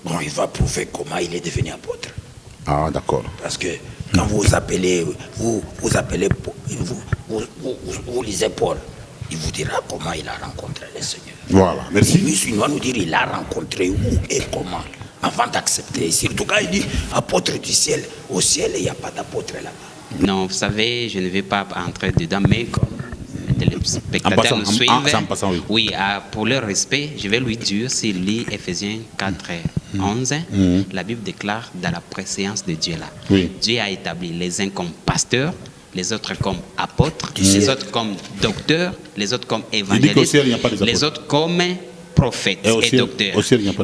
Bon, il va prouver comment il est devenu apôtre. Ah, d'accord. Parce que quand vous lisez Paul, il vous dira comment il a rencontré le Seigneur. Voilà, merci. Lui, il va nous dire il a rencontré où et comment, avant d'accepter. Surtout quand il dit apôtre du ciel, au ciel, il n'y a pas d'apôtre là-bas. Non, vous savez, je ne vais pas entrer dedans, mais comme les spectateurs nous suivent, oui, pour leur respect, je vais lui dire, s'il lit Ephésiens 4, 11, la Bible déclare dans la préséance de Dieu là. Oui. Dieu a établi les uns comme pasteurs, les autres comme apôtres, les autres comme docteurs, les autres comme évangélistes, les autres comme prophètes et docteurs.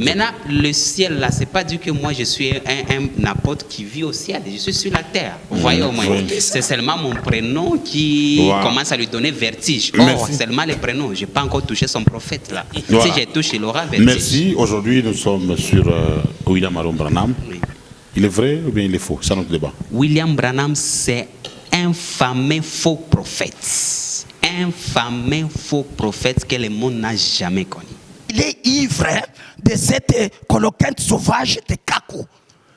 Maintenant, le ciel là, c'est pas dit que moi je suis un apôtre qui vit au ciel, je suis sur la terre. Vous voyez au moins, c'est seulement mon prénom qui commence à lui donner vertige. Or, seulement le prénom, je n'ai pas encore touché son prophète là. Si j'ai touché, il aura vertige. Merci. Aujourd'hui, nous sommes sur William Branham. Oui. Il est vrai ou bien il est faux? C'est notre débat. William Branham, c'est un fameux faux prophète. Un fameux faux prophète que le monde n'a jamais connu. Il est ivre de cette colloquinte sauvage de Kakou.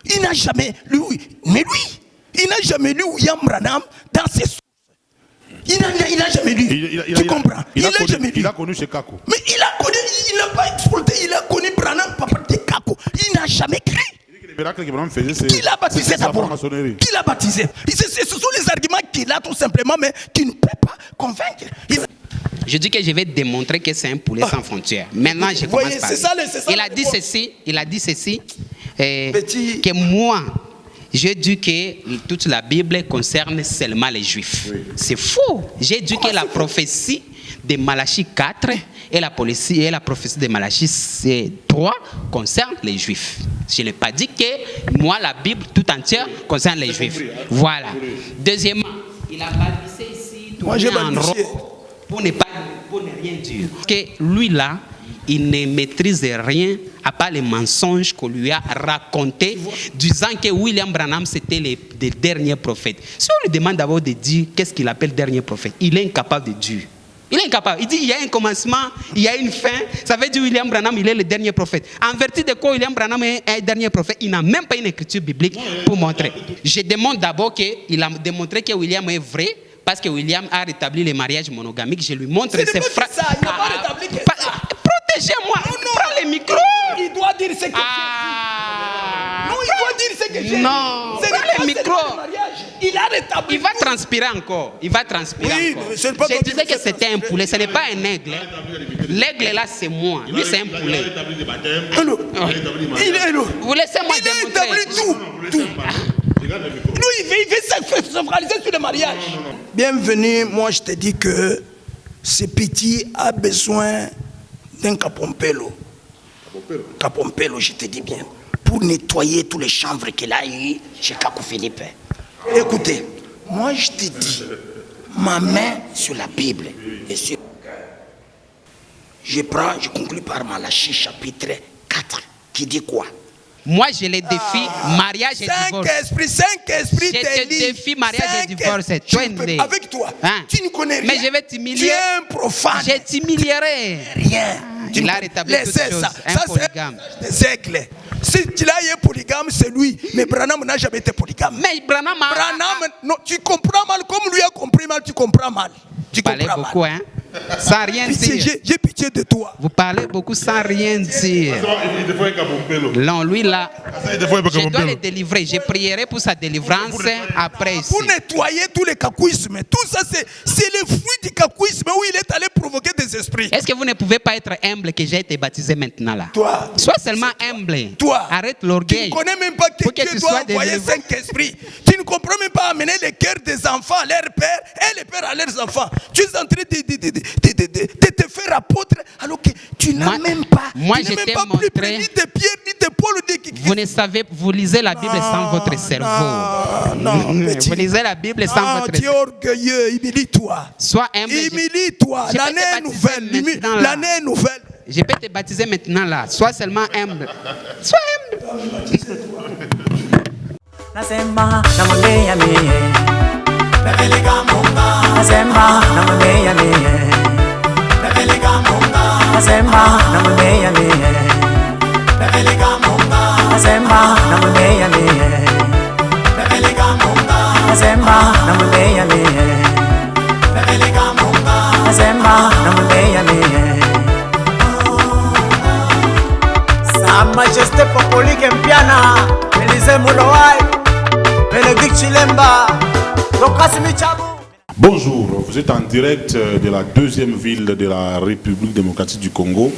Il n'a jamais lu, il n'a jamais lu William Branham dans ses sources. Il n'a jamais lu. Tu comprends? Il n'a jamais lu. Il a connu chez Kakou. Mais il a connu, il n'a pas exploité, il a connu Branham papa de Kakou. Il n'a jamais cru. Qui l'a baptisé d'abord? Qui l'a baptisé? Ce sont les arguments qu'il a tout simplement, mais tu ne peux pas convaincre. Je dis que je vais démontrer que c'est un poulet sans frontières. Maintenant, je commence par il a dit ceci, que moi, j'ai dit que toute la Bible concerne seulement les Juifs. Oui. C'est faux. J'ai dit que la prophétie de Malachie 4 et la prophétie de Malachie 3 concerne les Juifs. Je n'ai pas dit que moi, la Bible tout entière concerne les Juifs. Voilà. Deuxièmement, il a balisé ici tout en rond pour ne rien dire. Parce que lui là, il ne maîtrise rien à part les mensonges qu'on lui a racontés, disant que William Branham c'était le dernier prophète. Si on lui demande d'abord de dire qu'est-ce qu'il appelle dernier prophète, il est incapable de dire. Il est incapable. Il dit il y a un commencement, il y a une fin. Ça veut dire William Branham, il est le dernier prophète. En vertu de quoi William Branham est un dernier prophète? Il n'a même pas une écriture biblique pour montrer. Je demande d'abord qu'il a démontré que William est vrai, parce que William a rétabli les mariages monogamiques. Je lui montre ses frères. Protégez-moi. Prends le micro. Il doit dire ce que non, il doit dire ce que j'ai. Non, prends le micro. Il a rétabli. Il va transpirer encore. Il va transpirer encore. Je disais que c'était un poulet. Ce n'est pas un aigle. L'aigle là, c'est moi. Lui, c'est un poulet. Vous laissez-moi démontrer. Il a établi tout. Lui, il veut se focaliser sur le mariage. Bienvenue, moi je te dis que ce petit a besoin d'un capompello. Capompello, je te dis bien, pour nettoyer tous les chanvres qu'il a eu chez Kakou Philippe. Écoutez, moi je te dis, ma main sur la Bible et sur mon cœur. Je conclue par Malachie chapitre 4, qui dit quoi? Moi, je les défie, mariage et divorce. Saint-Esprit, je te défie, mariage et divorce. Avec toi, tu ne connais rien. Mais je vais t'humilier. Tu es un profane. Je t'humilierai. Rien. Il a rétabli toutes choses. Un polygame. Des siècles. Si tu l'as eu polygame, c'est lui. Mais Branham n'a jamais été polygame. Mais Branham, non, tu comprends mal. Comme lui a compris mal, tu comprends mal. Tu parlez beaucoup, hein? Sans rien dire. J'ai pitié de toi. Vous parlez beaucoup sans rien dire. Non, lui là, je dois le délivrer. Je prierai pour sa délivrance après ici. Pour nettoyer tous les cacouismes. Tout ça, c'est le fruit du cacouisme où il est allé provoquer des esprits. Est-ce que vous ne pouvez pas être humble que j'ai été baptisé maintenant là? Toi. Sois seulement humble. Toi. Arrête l'orgueil. Tu ne connais même pas que Dieu doit envoyer Saint-Esprit. Tu ne comprends même pas amener les cœurs des enfants à leur père et les pères à leurs enfants. Tu es en train de te faire apôtre alors que tu n'as même pas. Moi, je t'ai montré. Ni de Pierre, ni de Paul, vous ne savez, vous lisez la Bible sans votre cerveau. Non, vous lisez la Bible sans votre cerveau. Tu es orgueilleux, humilie-toi. Sois humble. Humilie-toi. L'année est nouvelle. L'année est nouvelle. Je peux te baptiser maintenant là. Sois seulement humble. Sois humble. Nasema namwambia mie napeleka Munga. Nasema namwambia mie napeleka Munga. Nasema namwambia mie napeleka Munga. Azemba na mumeya miye Bebelika munga Azemba na mumeya miye Bebelika munga Azemba na mumeya miye Sa Majesté Popolique Mpiana Élysée Moulowai Bénédicte Chilemba Lokasi Michabu. Bonjour, vous êtes en direct de la deuxième ville de la République démocratique du Congo.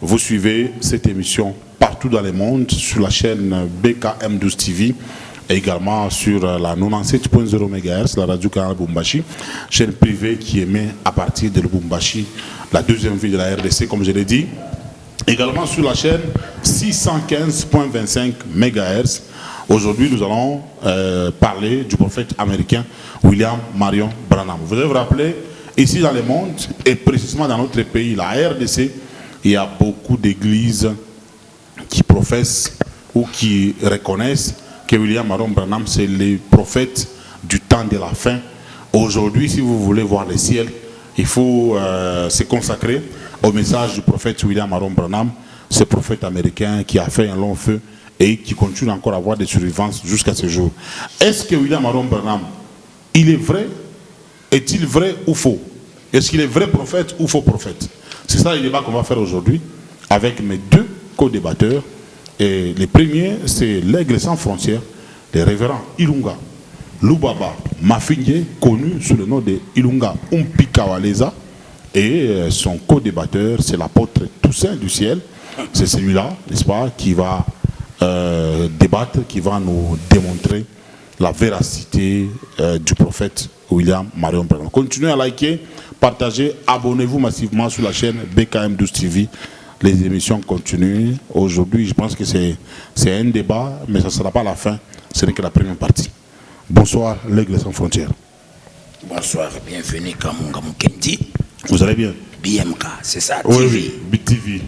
Vous suivez cette émission partout dans le monde sur la chaîne BKM12 TV et également sur la 97.0 MHz, la radio Canal Lubumbashi, chaîne privée qui émet à partir de Lubumbashi, la deuxième ville de la RDC, comme je l'ai dit. Également sur la chaîne 615.25 MHz. Aujourd'hui, nous allons parler du prophète américain William Marion Branham. Vous devez vous rappeler, ici dans le monde, et précisément dans notre pays, la RDC, il y a beaucoup d'églises qui professent ou qui reconnaissent que William Marion Branham, c'est le prophète du temps de la fin. Aujourd'hui, si vous voulez voir le ciel, il faut se consacrer au message du prophète William Marion Branham, ce prophète américain qui a fait un long feu et qui continue encore à avoir des survivances jusqu'à ce jour. Est-ce que William Marion Branham, il est vrai? Est-il vrai ou faux? Est-ce qu'il est vrai prophète ou faux prophète? C'est ça le débat qu'on va faire aujourd'hui avec mes deux co-débatteurs. Et le premier, c'est l'Aigle sans frontières, le révérend Ilunga Lubaba Mafinye, connu sous le nom de Ilunga Umpikawaleza. Et son co-débatteur, c'est l'apôtre Toussaint du ciel. C'est celui-là, n'est-ce pas, qui va débattre, qui va nous démontrer la véracité du prophète William Marion Branham. Continuez à liker, partager, abonnez-vous massivement sur la chaîne BKM12 TV. Les émissions continuent. Aujourd'hui, je pense que c'est un débat, mais ça ne sera pas la fin. Ce n'est que la première partie. Bonsoir, l'Aigle sans frontières. Bonsoir, bienvenue Kamunga Mukendi. Vous allez bien? BMK, c'est ça, TV. Oui, BTV.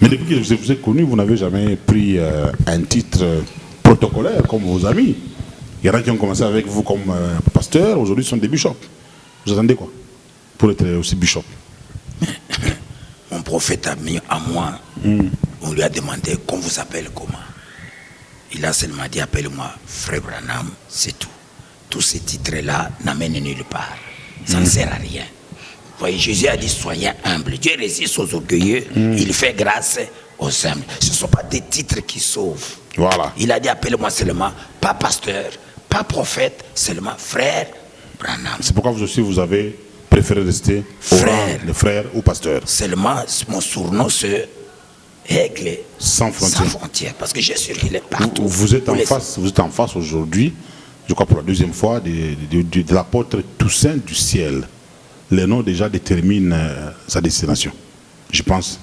Mais depuis que je vous ai connu, vous n'avez jamais pris un titre protocolaire comme vos amis. Il y en a qui ont commencé avec vous comme pasteur, aujourd'hui ils sont des bishops. Vous attendez quoi pour être aussi bishop? Mon prophète a mis à moi, on lui a demandé qu'on vous appelle comment. Il a seulement dit appelle-moi Frère Branham, c'est tout. Tous ces titres-là n'amènent nulle part. Ça ne sert à rien. Vous voyez, Jésus a dit soyez humble. Dieu résiste aux orgueilleux, il fait grâce aux humbles. Ce ne sont pas des titres qui sauvent. Voilà. Il a dit appelle-moi seulement, pas pasteur, pas prophète, seulement Frère Branham. C'est pourquoi vous aussi vous avez préféré rester frère, le frère ou pasteur. Seulement mon surnom c'est Aigle sans frontières. Parce que j'ai sûr qu'il est partout. Vous êtes en face aujourd'hui, je crois pour la deuxième fois, de l'apôtre Toussaint du ciel. Le nom déjà détermine sa destination. Je pense.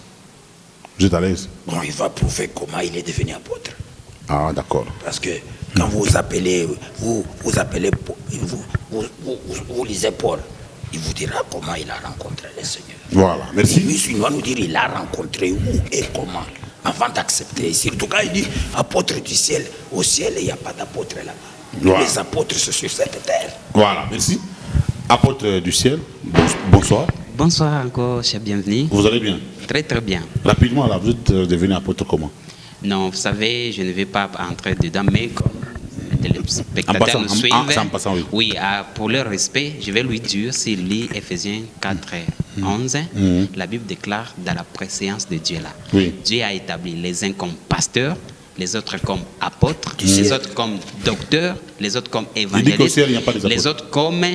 Vous êtes à l'aise? Bon, il va prouver comment il est devenu apôtre. Ah, d'accord. Parce que quand vous appelez, vous lisez Paul, il vous dira comment il a rencontré le Seigneur. Voilà, merci. Lui, il va nous dire il a rencontré où et comment, avant d'accepter. Surtout quand il dit apôtre du ciel, au ciel, il n'y a pas d'apôtre là-bas. Voilà. Les apôtres sont sur cette terre. Voilà, merci. Apôtre du ciel, bonsoir. Bonsoir encore, cher bienvenu. Vous allez bien? Très très bien. Rapidement, là, vous êtes devenu apôtre comment? Non, vous savez, je ne vais pas entrer dedans, mais comme les spectateurs nous suivent, oui, pour leur respect, je vais lui dire, s'il lit Ephésiens 4:11, la Bible déclare dans la préséance de Dieu là. Oui. Dieu a établi les uns comme pasteurs, les autres comme apôtres, les autres comme docteurs, les autres comme évangélistes, les autres comme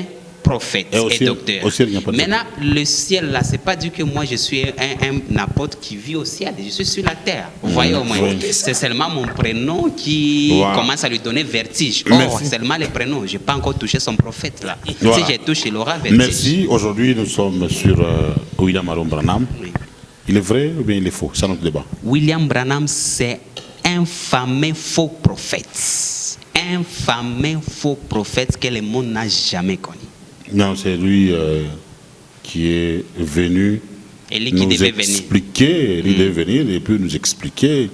prophètes et docteurs. Maintenant, le ciel là, c'est pas dit que moi je suis un apôtre qui vit au ciel, je suis sur la terre. Vous voyez au moins, c'est seulement mon prénom qui commence à lui donner vertige. Or, seulement le prénom, je n'ai pas encore touché son prophète là. Si j'ai touché, il aura vertige. Merci. Aujourd'hui, nous sommes sur William Marion Branham. Oui. Il est vrai ou bien il est faux? C'est notre débat. William Branham, c'est un fameux faux prophète. Un fameux faux prophète que le monde n'a jamais connu. Non, c'est lui qui est venu nous expliquer, il devait venir et puis nous expliquer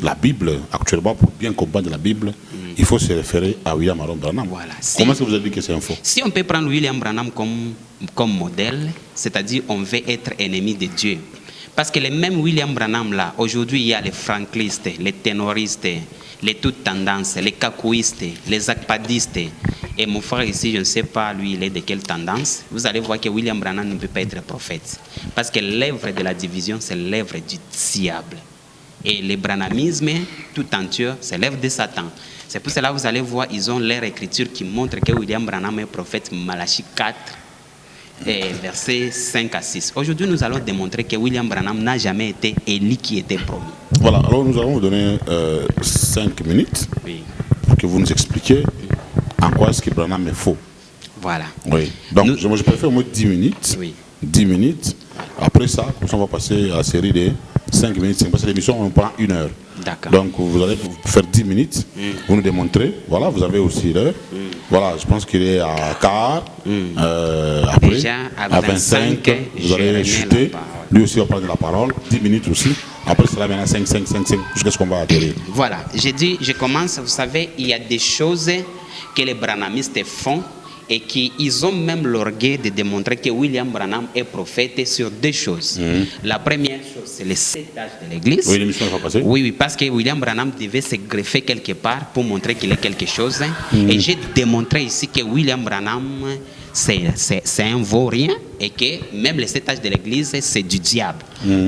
la Bible. Actuellement, pour bien comprendre la Bible, il faut se référer à William Marion Branham. Voilà. Comment est-ce que vous avez dit que c'est un faux? Si on peut prendre William Branham comme modèle, c'est-à-dire on veut être ennemi de Dieu. Parce que les mêmes William Branham là, aujourd'hui il y a les franklistes, les ténoristes, les toutes tendances, les cacouistes, les akpadistes. Et mon frère ici, je ne sais pas lui il est de quelle tendance. Vous allez voir que William Branham ne peut pas être prophète. Parce que l'œuvre de la division, c'est l'œuvre du diable. Et le branhamisme, tout entier, c'est l'œuvre de Satan. C'est pour cela que vous allez voir, ils ont leur écriture qui montre que William Branham est prophète, Malachie 4, versets 5 à 6. Aujourd'hui, nous allons démontrer que William Branham n'a jamais été Élie qui était promis. Voilà, alors nous allons vous donner 5 minutes pour que vous nous expliquiez en quoi est-ce que Branham est faux. Voilà. Oui. Donc, je préfère au moins 10 minutes. Oui. 10 minutes. Après ça, on va passer à la série de 5 minutes. Parce que l'émission, on prend 1 heure. D'accord. Donc, vous allez faire 10 minutes. Vous nous démontrez. Voilà, vous avez aussi l'heure. Voilà, je pense qu'il est à quart. Après, déjà, à 25, vous allez chuter. Lui aussi va prendre la parole. 10 minutes aussi. Après cela, maintenant 5, jusqu'à ce qu'on va atterrir. Voilà, je commence. Vous savez, il y a des choses que les branhamistes font et qu'ils ont même l'orgueil de démontrer que William Branham est prophète sur 2 choses. La première chose, c'est le 7 âges de l'Église. Oui, l'émission va passer. Oui, parce que William Branham devait se greffer quelque part pour montrer qu'il est quelque chose. Et j'ai démontré ici que William Branham, c'est un vaurien et que même le 7 âges de l'Église, c'est du diable.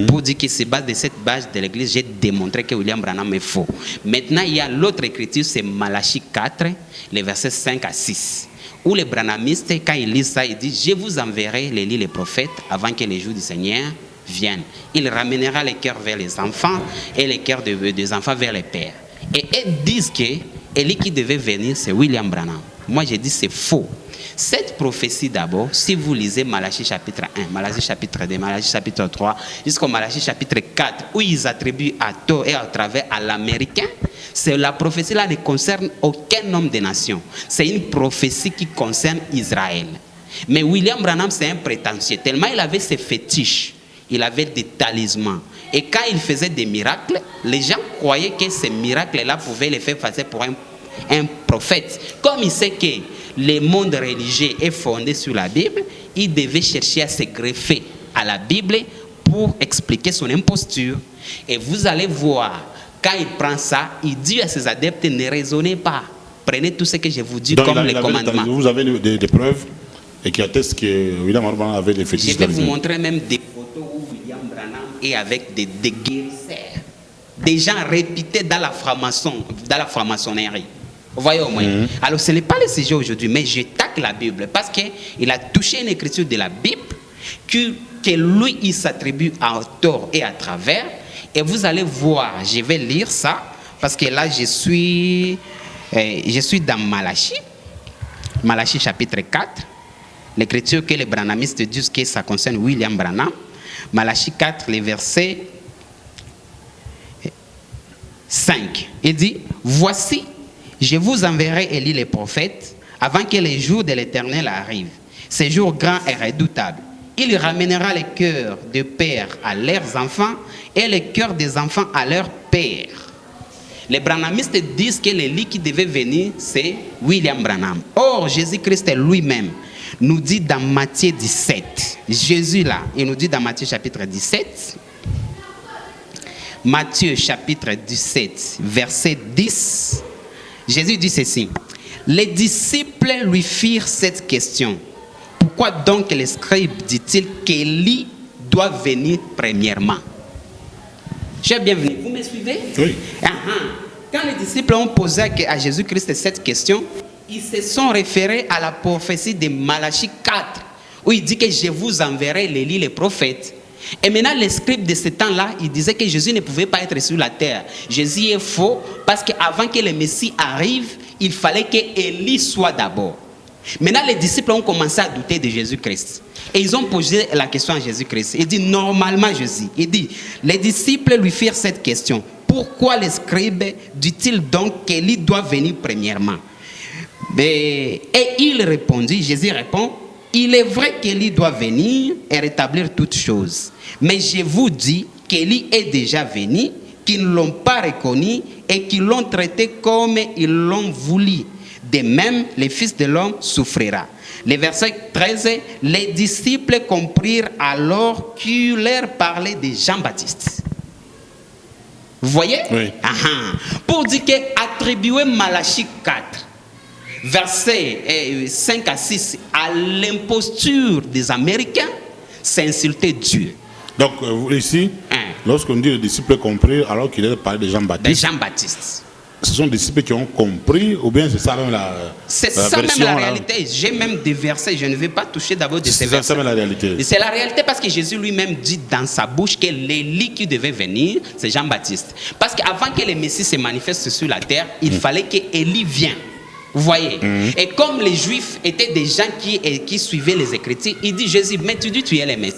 Pour dire que c'est base de cette base de l'Église, j'ai démontré que William Branham est faux. Maintenant, il y a l'autre écriture, c'est Malachie 4, les versets 5 à 6. Où les branhamistes, quand ils lisent ça, ils disent « Je vous enverrai les prophètes avant que les jours du Seigneur viennent. Il ramènera les cœurs vers les enfants et les cœurs des enfants vers les pères. » Et ils disent que Élie qui devait venir, c'est William Branham. Moi, j'ai dit c'est faux. Cette prophétie d'abord, si vous lisez Malachie chapitre 1, Malachie chapitre 2, Malachie chapitre 3, jusqu'au Malachie chapitre 4, où ils attribuent à tort et à travers à l'Américain, la prophétie-là ne concerne aucun homme des nations. C'est une prophétie qui concerne Israël. Mais William Branham, c'est un prétentieux. Tellement il avait ses fétiches, il avait des talismans. Et quand il faisait des miracles, les gens croyaient que ces miracles-là pouvaient les faire passer pour un prophète. Comme il sait que le monde religieux est fondé sur la Bible, il devait chercher à se greffer à la Bible pour expliquer son imposture. Et vous allez voir, quand il prend ça, il dit à ses adeptes, ne raisonnez pas. Prenez tout ce que je vous dis. Donc, comme les commandements. Vous avez des preuves et qui attestent que William Branham avait des fétiches. Je vais vous montrer même des photos où William Branham est avec des guérisseurs. Des gens réputés dans la franc-maçonnerie. Vous voyez au moins. Alors ce n'est pas le sujet aujourd'hui, mais je tacle la Bible parce qu'il a touché une écriture de la Bible que lui, il s'attribue à tort et à travers. Et vous allez voir, je vais lire ça, parce que là, je suis dans Malachie. Malachie chapitre 4. L'écriture que les branhamistes disent que ça concerne William Branham. Malachie 4, les versets 5. Il dit, voici, je vous enverrai Élie le prophète avant que les jours de l'Éternel arrivent. Ces jours grands et redoutables. Il ramènera les cœurs des pères à leurs enfants et les cœurs des enfants à leurs pères. Les branhamistes disent que l'Élie qui devait venir, c'est William Branham. Or, Jésus-Christ lui-même nous dit dans Matthieu 17, Jésus là, il nous dit dans Matthieu chapitre 17, Matthieu chapitre 17, verset 10, Jésus dit ceci, les disciples lui firent cette question. Pourquoi donc les scribes dit-il qu'Élie doit venir premièrement? Cher bienvenu, vous me suivez? Oui. Quand les disciples ont posé à Jésus-Christ cette question, ils se sont référés à la prophétie de Malachie 4, où il dit que je vous enverrai l'Élie, les prophètes. Et maintenant, les scribes de ce temps-là, ils disaient que Jésus ne pouvait pas être sur la terre. Jésus est faux parce qu'avant que le Messie arrive, il fallait qu'Élie soit d'abord. Maintenant, les disciples ont commencé à douter de Jésus-Christ. Et ils ont posé la question à Jésus-Christ. Il dit, normalement, Jésus. Il dit, les disciples lui firent cette question. Pourquoi les scribes dit-il donc qu'Élie doit venir premièrement? Et il répondit, Jésus répond, il est vrai qu'Élie doit venir et rétablir toutes choses. Mais je vous dis qu'Élie est déjà venu, qu'ils ne l'ont pas reconnu et qu'ils l'ont traité comme ils l'ont voulu. De même, le Fils de l'homme souffrira. Le verset 13, les disciples comprirent alors qu'il leur parlait de Jean-Baptiste. Vous voyez? Oui. Pour dire qu'attribuer Malachie 4, versets 5 à 6, à l'imposture des Américains, c'est insulter Dieu. Donc, ici, lorsqu'on dit les disciples compris, alors qu'il est parlé de Jean-Baptiste. De Jean-Baptiste. Ce sont des disciples qui ont compris, ou bien c'est ça même la c'est ça version, même la réalité. J'ai même des versets, je ne vais pas toucher d'abord de ces versets. C'est ça même la réalité. C'est la réalité parce que Jésus lui-même dit dans sa bouche que l'Élie qui devait venir, c'est Jean-Baptiste. Parce qu'avant que le Messie se manifeste sur la terre, il fallait que Élie vienne. Vous voyez? Et comme les Juifs étaient des gens qui suivaient les Écritures, il dit Jésus, mais tu dis tu es le Messie.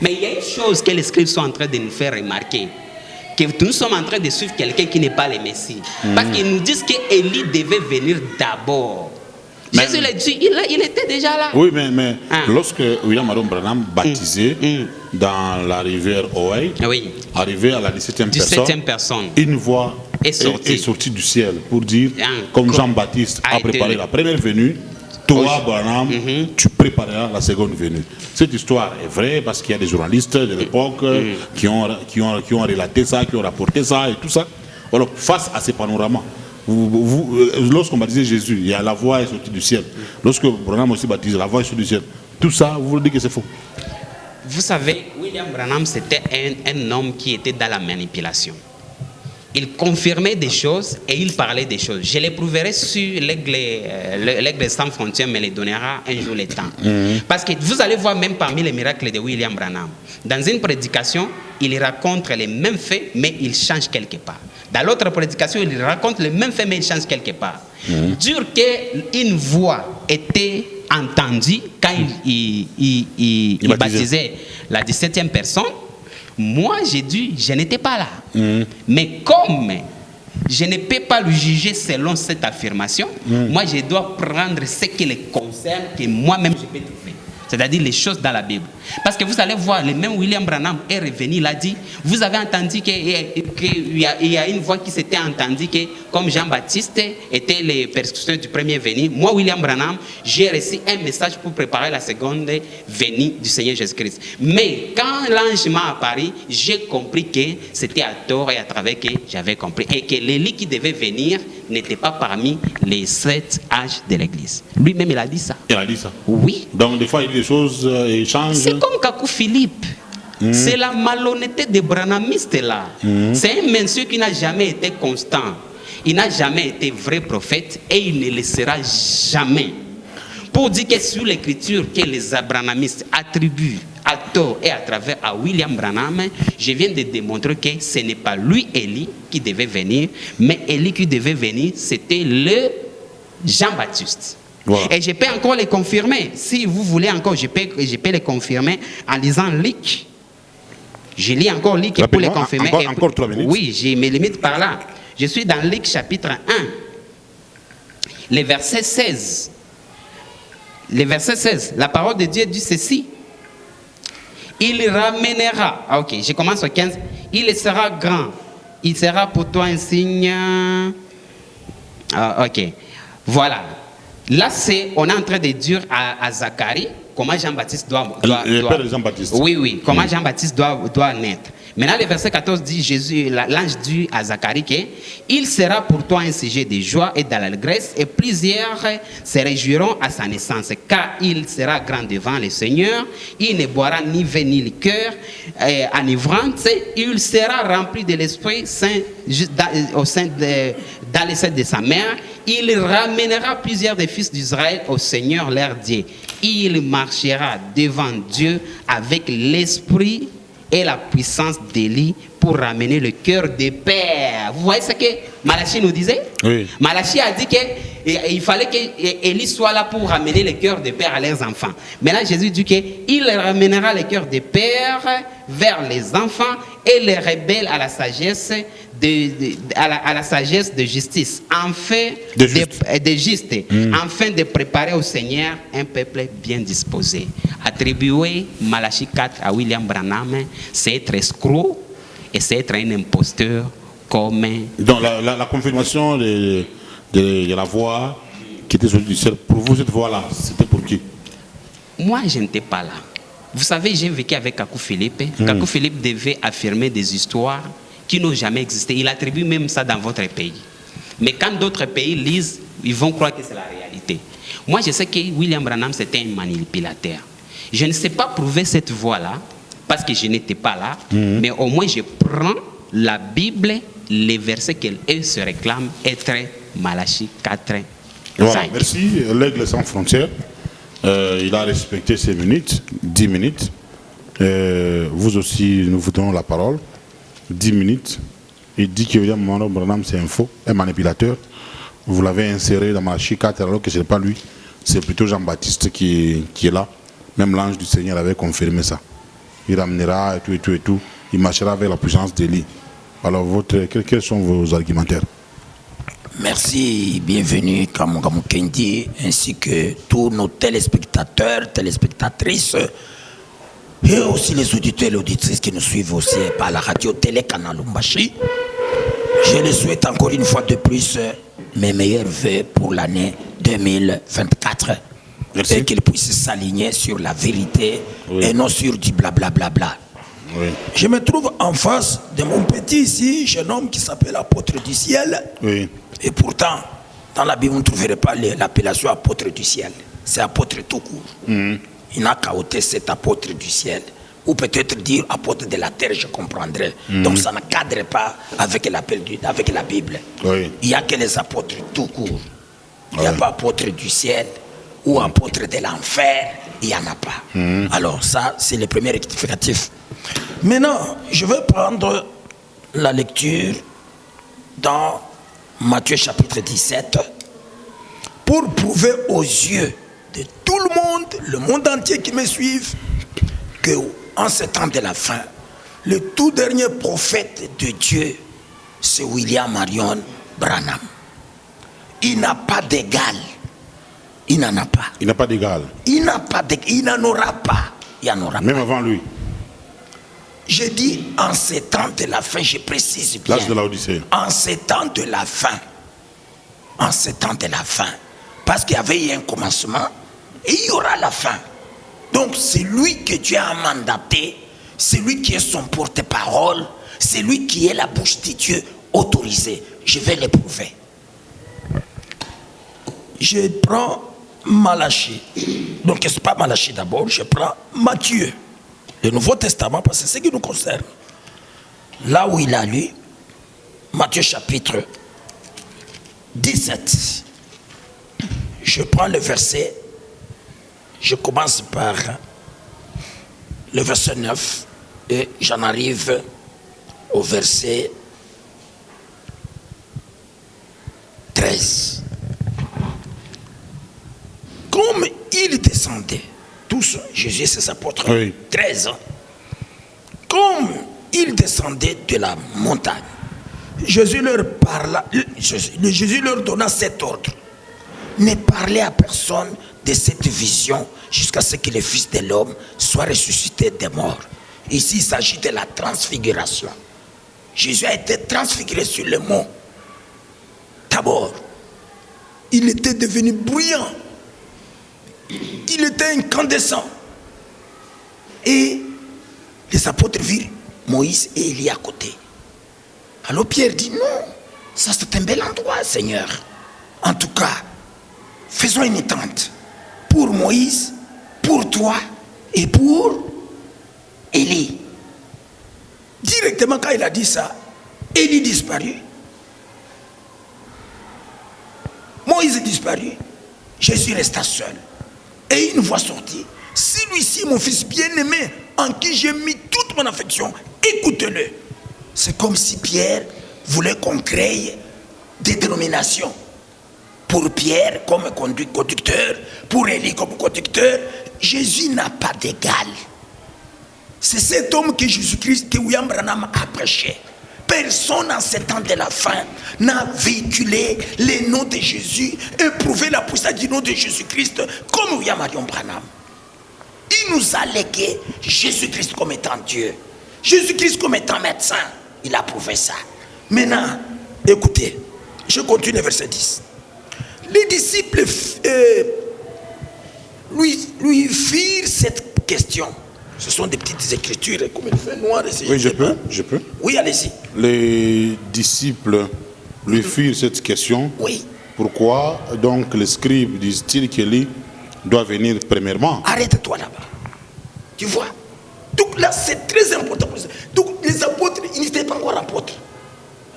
Mais il y a une chose que les scribes sont en train de nous faire remarquer, que nous sommes en train de suivre quelqu'un qui n'est pas le Messie. Parce qu'ils nous disent qu'Élie devait venir d'abord. Jésus l'a dit, il était déjà là. Oui, mais lorsque William Aron Branham baptisé dans la rivière Ohio, arrivé à la 17e personne, une voix est sortie du ciel pour dire, comme Jean-Baptiste a préparé la première venue, toi, Branham, tu prépareras la seconde venue. Cette histoire est vraie parce qu'il y a des journalistes de l'époque qui ont relaté ça, qui ont rapporté ça et tout ça. Alors, face à ces panoramas, lorsqu'on baptisait Jésus, il y a la voix est sortie du ciel. Lorsque Branham aussi baptisé, la voix est sortie du ciel. Tout ça, vous voulez dire que c'est faux? Vous savez, William Branham, c'était un homme qui était dans la manipulation. Il confirmait des choses et il parlait des choses. Je l'éprouverai sur l'aigle sans frontières, mais les donnera un jour le temps. Parce que vous allez voir même parmi les miracles de William Branham, dans une prédication, il raconte les mêmes faits, mais il change quelque part. Dans l'autre prédication, il raconte les mêmes faits, mais il change quelque part. Dire qu'une voix était entendue quand il baptisait la 17e personne, moi, j'ai dit, je n'étais pas là. Mais comme je ne peux pas le juger selon cette affirmation, moi, je dois prendre ce qui le concerne, que moi-même, je peux trouver. C'est-à-dire les choses dans la Bible. Parce que vous allez voir, le même William Branham est revenu, il a dit, vous avez entendu qu'il y a une voix qui s'était entendue que comme Jean-Baptiste était le persécuteur du premier venu, moi, William Branham, j'ai reçu un message pour préparer la seconde venue du Seigneur Jésus-Christ. Mais quand l'ange m'a apparu, j'ai compris que c'était à tort et à travers que j'avais compris. Et que l'Élie qui devait venir n'était pas parmi les 7 âges de l'Église. Lui-même, il a dit ça. Il a dit ça? Oui. Donc, des fois, il dit des choses et changent. C'est comme Kakou Philippe. C'est la malhonnêteté des branhamistes là. C'est un monsieur qui n'a jamais été constant. Il n'a jamais été vrai prophète et il ne le sera jamais. Pour dire que sur l'écriture que les branhamistes attribuent à tort et à travers à William Branham, je viens de démontrer que ce n'est pas lui, Élie, qui devait venir, mais Élie qui devait venir, c'était le Jean-Baptiste. Voilà. Et je peux encore les confirmer. Si vous voulez encore, je peux les confirmer en lisant Luc. Je lis encore Luc pour les confirmer. Encore 3 minutes. Oui, je me limite par là. Je suis dans Luc chapitre 1, le verset 16. Le verset 16, la parole de Dieu dit ceci. Il ramènera, ok, je commence au 15. Il sera grand. Il sera pour toi un signe. Ok, voilà. Là, on est en train de dire à Zacharie comment Jean-Baptiste doit le père de Jean-Baptiste. Oui, comment Jean-Baptiste doit naître. Maintenant, le verset 14 dit, l'ange dit à Zacharie qu'il sera pour toi un sujet de joie et d'allégresse, et plusieurs se réjouiront à sa naissance, car il sera grand devant le Seigneur. Il ne boira ni vin ni liqueur enivrante. Il sera rempli de l'Esprit Saint dans le sein de sa mère. Il ramènera plusieurs des fils d'Israël au Seigneur leur Dieu. Il marchera devant Dieu avec l'esprit et la puissance d'Élie pour ramener le cœur des pères. Vous voyez ce que Malachie nous disait? Oui. Malachie a dit qu'il fallait qu'Élie soit là pour ramener le cœur des pères à leurs enfants. Maintenant, Jésus dit qu'il ramènera le cœur des pères vers les enfants et les rebelles à la sagesse à la sagesse de justice, afin afin de préparer au Seigneur un peuple bien disposé. Attribuer Malachie 4 à William Branham, c'est être escroc et c'est être un imposteur comme... Donc la confirmation de la voix qui était sortie du ciel, pour vous cette voix-là, c'était pour qui? moi, je n'étais pas là. Vous savez, j'ai vécu avec Kakou Philippe. Kakou Philippe devait affirmer des histoires qui n'ont jamais existé. Il attribue même ça dans votre pays. Mais quand d'autres pays lisent, ils vont croire que c'est la réalité. Moi, je sais que William Branham, c'était un manipulateur. Je ne sais pas prouver cette voie-là, parce que je n'étais pas là, mais au moins je prends la Bible, les versets qu'elle se réclame, être Malachie 4. Voilà, merci. L'Aigle sans frontières, il a respecté ses minutes, 10 minutes. Vous aussi, nous vous donnons la parole, 10 minutes. Il dit que William Branham, c'est un faux, un manipulateur. Vous l'avez inséré dans Malachie 4, alors que ce n'est pas lui. C'est plutôt Jean-Baptiste qui est là. Même l'ange du Seigneur avait confirmé ça. Il ramènera et tout, et tout, et tout. Il marchera avec la puissance d'Élie. Alors, quels sont vos argumentaires? Merci, bienvenue Kamou Kendi, ainsi que tous nos téléspectateurs, téléspectatrices, et aussi les auditeurs et les auditrices qui nous suivent aussi par la radio Télé-Canal Lumbashi. Je les souhaite encore une fois de plus mes meilleurs vœux pour l'année 2024. Merci. Et qu'ils puissent s'aligner sur la vérité et non sur du blablabla. Oui. Je me trouve en face de mon petit ici, jeune homme qui s'appelle apôtre du ciel. Oui. Et pourtant, dans la Bible, vous ne trouverez pas l'appellation apôtre du ciel. C'est apôtre tout court. Il n'a qu'à ôter cet apôtre du ciel. Ou peut-être dire apôtre de la terre, je comprendrais. Donc ça ne cadre pas avec l'appel avec la Bible. Oui. Il n'y a que les apôtres tout court. Il n'y a pas apôtre du ciel ou apôtre de l'enfer. Il n'y en a pas. Alors ça, c'est le premier rectificatif. Maintenant, je vais prendre la lecture dans Matthieu chapitre 17 pour prouver aux yeux de tout le monde entier qui me suive, que en ce temps de la fin, le tout dernier prophète de Dieu, c'est William Marion Branham. Il n'a pas d'égal. Il n'en a pas. Il n'a pas d'égal. Il n'a pas d'égal. Il n'en aura pas. Il n'en aura Même pas. avant lui. Je dis en ces temps de la fin, je précise bien. L'âge de l'Odyssée. En ces temps de la fin. En ces temps de la fin. Parce qu'il y avait eu un commencement et il y aura la fin. Donc c'est lui que Dieu a mandaté, c'est lui qui est son porte-parole, c'est lui qui est la bouche de Dieu autorisée. Je vais l'éprouver. Je prends Malachie. Donc ce n'est pas Malachie d'abord, je prends Matthieu. Le Nouveau Testament, parce que c'est ce qui nous concerne. Là où il a lu, Matthieu chapitre 17. Je prends le verset, je commence par le verset 9 et j'en arrive au verset 13. Comme il descendait, tous, Jésus et ses apôtres, 13 ans, comme ils descendaient de la montagne, Jésus leur parla, Jésus leur donna cet ordre: ne parlez à personne de cette vision jusqu'à ce que le Fils de l'homme soit ressuscité des morts. Ici, il s'agit de la transfiguration. Jésus a été transfiguré sur le mont. D'abord, il était devenu bruyant. Il était incandescent. Et les apôtres virent Moïse et Élie à côté. Alors Pierre dit: non, ça c'est un bel endroit, Seigneur. En tout cas, faisons une tente pour Moïse, pour toi et pour Élie. Directement quand il a dit ça, Élie disparut. Moïse disparut. Jésus resta seul. Et une voix sortit: celui-ci, mon fils bien-aimé, en qui j'ai mis toute mon affection, écoute-le. C'est comme si Pierre voulait qu'on crée des dénominations. Pour Pierre comme conducteur, pour Élie comme conducteur. Jésus n'a pas d'égal. C'est cet homme que Jésus-Christ, que William Branham a prêché. Personne en ces temps de la fin n'a véhiculé les noms de Jésus et prouvé la puissance du nom de Jésus-Christ comme William Marion Branham. Il nous a légué Jésus-Christ comme étant Dieu, Jésus-Christ comme étant médecin. Il a prouvé ça. Maintenant, écoutez, je continue verset 10. Les disciples lui firent cette question. Ce sont des petites écritures, comme il fait noir. Oui, je peux. Oui, allez-y. Les disciples lui firent cette question. Oui. Pourquoi donc les scribes disent-ils qu'Élie doit venir premièrement? Arrête-toi là-bas. Tu vois? Donc là, c'est très important. Donc les apôtres, ils n'étaient pas encore apôtres.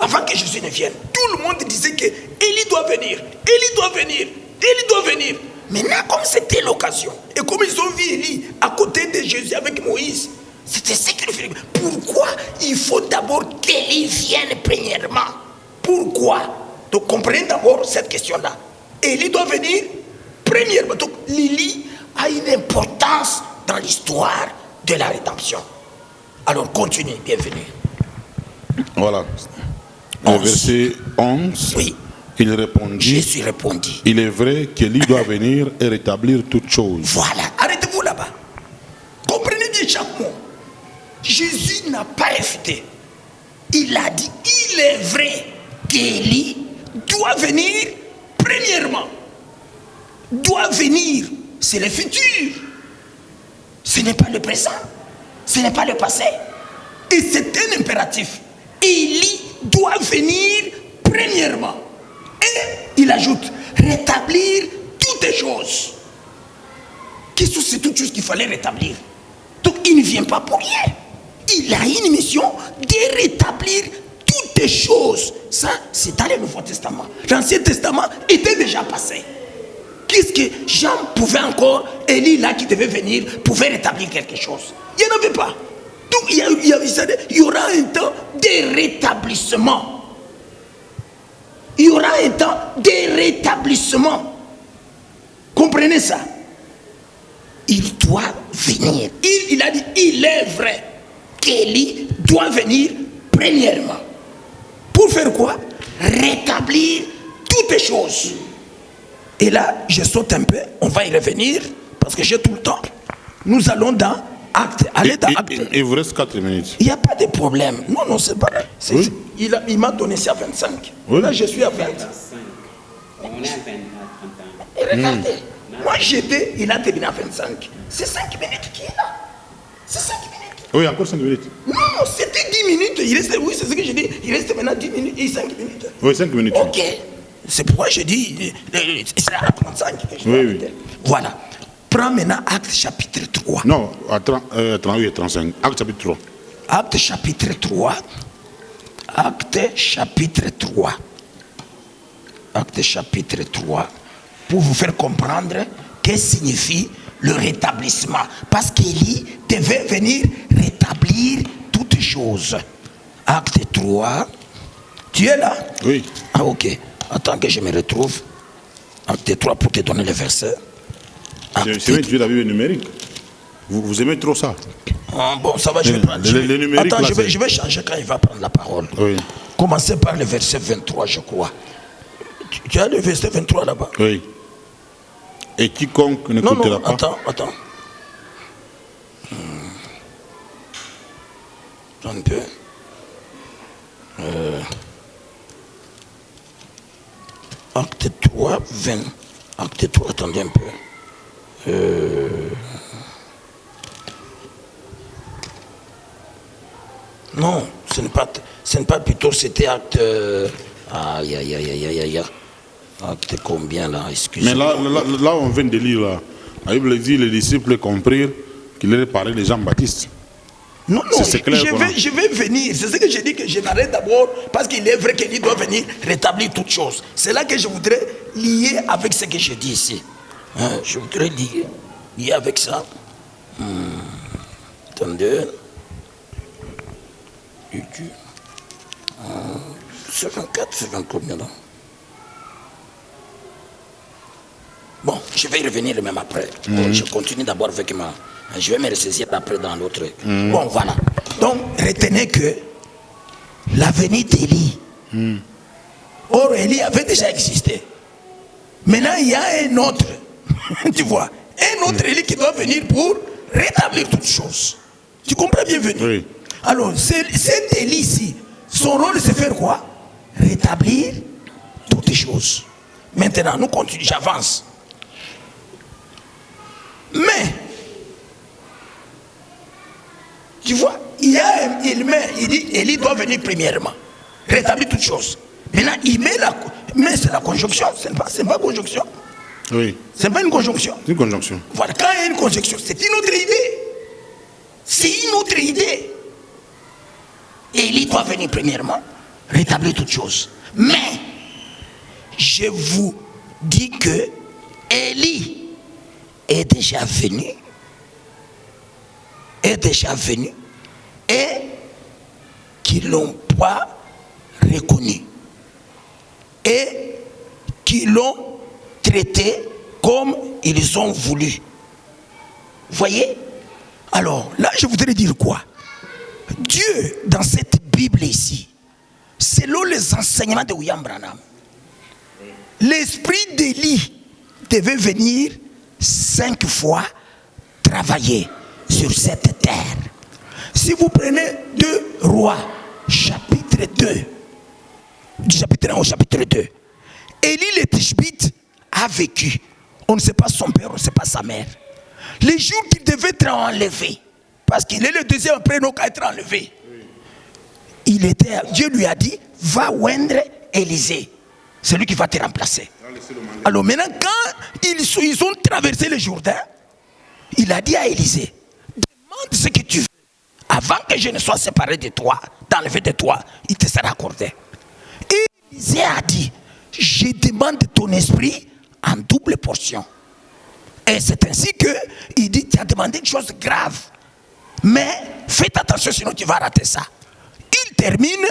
Avant que Jésus ne vienne, tout le monde disait que Élie doit venir. Élie doit venir. Élie doit venir. Maintenant, comme c'était l'occasion, et comme ils ont vu Élie à côté de Jésus avec Moïse, c'était ce qu'ils faisaient. Pourquoi il faut d'abord qu'Élie vienne premièrement? Pourquoi? Donc comprenez d'abord cette question-là. Élie doit venir premièrement. Donc Élie a une importance dans l'histoire de la rédemption. Alors continue, bienvenue. Voilà. Au verset 11. Oui. Il répondit. Jésus répondit. Il est vrai qu'Élie doit venir et rétablir toutes choses. Voilà. Arrêtez-vous là-bas. Comprenez bien chaque mot. Jésus n'a pas réfuté. Il a dit, il est vrai qu'Élie doit venir premièrement. Doit venir. C'est le futur. Ce n'est pas le présent. Ce n'est pas le passé. Et c'est un impératif. Élie doit venir premièrement. Et il ajoute, rétablir toutes les choses. Qu'est-ce que c'est toutes choses qu'il fallait rétablir? Donc il ne vient pas pour rien. Il a une mission de rétablir toutes les choses. Ça, c'est dans le Nouveau Testament. L'Ancien Testament était déjà passé. Qu'est-ce que Jean pouvait encore, Élie là qui devait venir, pouvait rétablir quelque chose? Il n'y en avait pas. Donc il y aura un temps de rétablissement. Il y aura un temps de rétablissement. Comprenez ça? Il doit venir. Il a dit, il est vrai qu'Élie doit venir premièrement. Pour faire quoi? Rétablir toutes les choses. Et là, je saute un peu, on va y revenir, parce que j'ai tout le temps. Nous allons dans Acte. Allez dans Acte. Il vous reste 4 minutes. Il n'y a pas de problème. Non, c'est pas. Oui. Il m'a donné ça à 25. Oui. Là, je suis à 20. On est à 20. Et regardez, moi j'étais, il a terminé à 25. C'est 5 minutes qui est là. C'est 5 minutes. Oui, encore 5 minutes. Non, c'était 10 minutes. Il reste, oui, c'est ce que j'ai dit. Il reste maintenant 10 minutes et 5 minutes. Oui, 5 minutes. Ok. C'est pourquoi je dis, c'est à 35 que je oui. Voilà. Prends maintenant Acte chapitre 3. Non, à 38 et 35. Acte chapitre 3. Acte chapitre 3. Acte chapitre 3. Acte chapitre 3. Pour vous faire comprendre qu'est-ce que signifie le rétablissement. Parce qu'Élie devait venir rétablir toutes choses. Acte 3. Tu es là? Oui. Ah ok. Attends que je me retrouve. Acte 3 pour te donner le verset. C'est vrai que tu as la Bible numérique. Vous aimez trop ça? Ah, bon, ça va, je vais prendre. Les numériques. Attends, je vais changer quand il va prendre la parole. Oui. Commencez par le verset 23, je crois. Tu as le verset 23 là-bas? Oui. Et quiconque ne coûtera pas. Attends. Un peu. Acte 3, 20. Acte 3, attendez un peu. Non, ce n'est pas plutôt, c'était acte. Aïe. Acte combien là? Excusez-moi. Mais là, on vient de lire là. La Bible dit les disciples comprirent qu'il allait parler de Jean-Baptiste. Non, clair, je vais venir. C'est ce que j'ai dit, que je m'arrête d'abord parce qu'il est vrai qu'il doit venir rétablir toutes choses. C'est là que je voudrais lier avec ce que je dis ici. Je voudrais lier avec ça. Attendez. C'est 24, c'est 20 combien là? Bon, je vais y revenir même après. Bon, je continue d'abord avec ma... Je vais me ressaisir après dans l'autre. Bon, voilà. Donc, retenez que la venue d'Élie. Or, Élie avait déjà existé. Maintenant, il y a un autre. Tu vois, un autre Élie qui doit venir pour rétablir toutes choses. Tu comprends bien, venu? Oui. Alors, cet Élie ici, son rôle, c'est faire quoi? Rétablir toutes les choses. Maintenant, nous continuons, j'avance. Mais, tu vois, il dit, Élie doit venir premièrement, rétablir toutes choses. Maintenant, il met mais c'est la conjonction, c'est pas une conjonction. Oui. C'est pas une conjonction. C'est une conjonction. Voilà, quand il y a une conjonction, c'est une autre idée. C'est une autre idée. Élie doit venir premièrement, rétablir toutes choses. Mais, je vous dis que Élie est déjà venu, et qu'ils ne l'ont pas reconnu. Et qu'ils l'ont traité comme ils ont voulu. Voyez? Alors, là, je voudrais dire quoi? Dieu, dans cette Bible ici, selon les enseignements de William Branham, l'esprit d'Élie devait venir 5 fois travailler sur cette terre. Si vous prenez 2 Rois, chapitre 2, du chapitre 1 au chapitre 2, Élie le Tishbite a vécu. On ne sait pas son père, on ne sait pas sa mère. Les jours qu'il devait être enlevé, parce qu'il est le deuxième après nous qu'à être enlevé, Dieu lui a dit, va oindre Élisée. C'est lui qui va te remplacer. Alors maintenant, quand ils ont traversé le Jourdain, il a dit à Élisée, demande ce que tu veux. Avant que je ne sois séparé de toi, d'enlever de toi, il te sera accordé. Et Élisée a dit, je demande ton esprit en double portion. Et c'est ainsi qu'il dit, tu as demandé une chose grave. Mais faites attention, sinon tu vas rater ça. Il termine,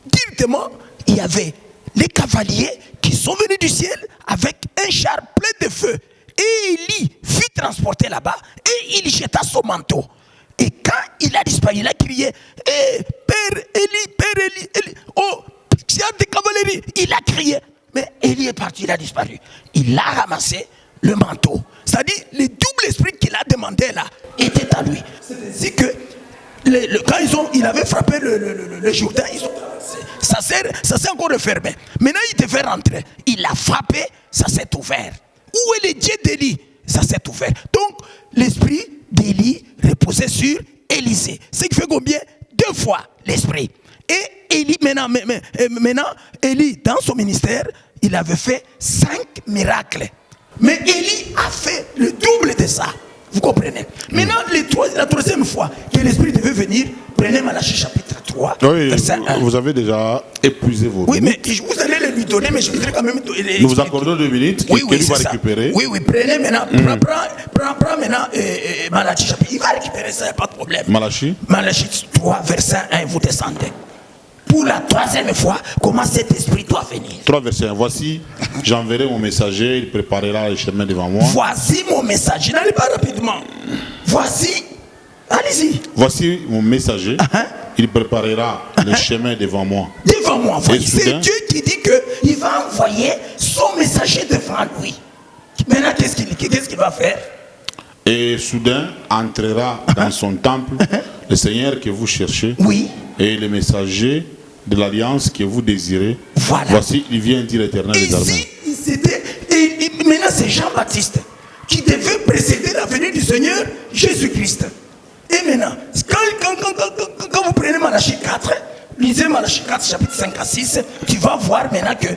directement, il y avait les cavaliers qui sont venus du ciel avec un char plein de feu. Et Élie fit transporter là-bas et il jeta son manteau. Et quand il a disparu, il a crié, Père Élie, oh, char de cavalerie. Il a crié, mais Élie est parti, il a disparu. Il a ramassé le manteau. C'est-à-dire, le double esprit qu'il a demandé là était à lui. C'est ainsi que quand il avait frappé le Jourdain, ils ont traversé. Ça s'est encore refermé. Maintenant, il devait rentrer. Il a frappé, ça s'est ouvert. Où est le Dieu d'Élie? Ça s'est ouvert. Donc, l'esprit d'Élie reposait sur Élisée. Ce qui fait combien? 2 fois l'esprit. Et Élie, maintenant, Élie, dans son ministère, il avait fait 5 miracles. Mais Élie a fait le double de ça. Vous comprenez? Maintenant, la troisième fois que l'esprit devait venir, prenez Malachie chapitre 3, oui, verset 1. Vous avez déjà épuisé vos Oui, minutes. mais vous allez le lui donner, mais je voudrais quand même... Nous vous accordons 2 minutes, oui, qu'il va récupérer. Oui, prenez maintenant, prends maintenant Malachie chapitre. Il va récupérer ça, il n'y a pas de problème. Malachie 3, verset 1, vous descendez. Pour la 3e fois, comment cet esprit doit venir? 3 versets 1. Voici, j'enverrai mon messager, il préparera le chemin devant moi. Voici mon messager. N'allez pas rapidement. Voici. Allez-y. Voici mon messager, il préparera le chemin devant moi. Devant moi. C'est Dieu qui dit qu'il va envoyer son messager devant lui. Maintenant, qu'est-ce qu'il va faire? Et soudain entrera dans son temple le Seigneur que vous cherchez. Oui. Et le messager de l'alliance que vous désirez. Voilà. Voici, il vient dire l'Éternel des armées. Maintenant, c'est Jean-Baptiste qui devait précéder la venue du Seigneur Jésus-Christ. Et maintenant, quand vous prenez Malachie 4, lisez Malachie 4, chapitre 5 à 6, tu vas voir maintenant que...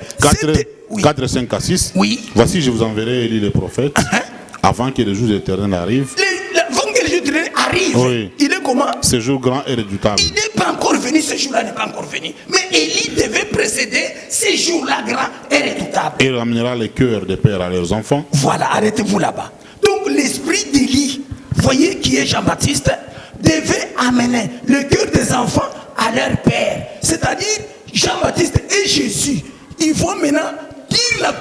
4, 5 à 6. Oui. Voici, je vous enverrai Élie le prophète, avant que le jour de l'Éternel arrive. Avant que le jour de l'Éternel arrive, oui. Il est comment? Ce jour grand et redoutable. Il n'est pas encore venu, ce jour-là n'est pas encore venu. Mais Élie devait précéder ce jour-là grand et redoutable. Et ramènera les cœurs des pères à leurs enfants. Voilà, arrêtez-vous là-bas. Donc l'esprit d'Élie, voyez qui est Jean-Baptiste, devait amener le cœur des enfants à leur père. C'est-à-dire Jean-Baptiste et Jésus, ils vont maintenant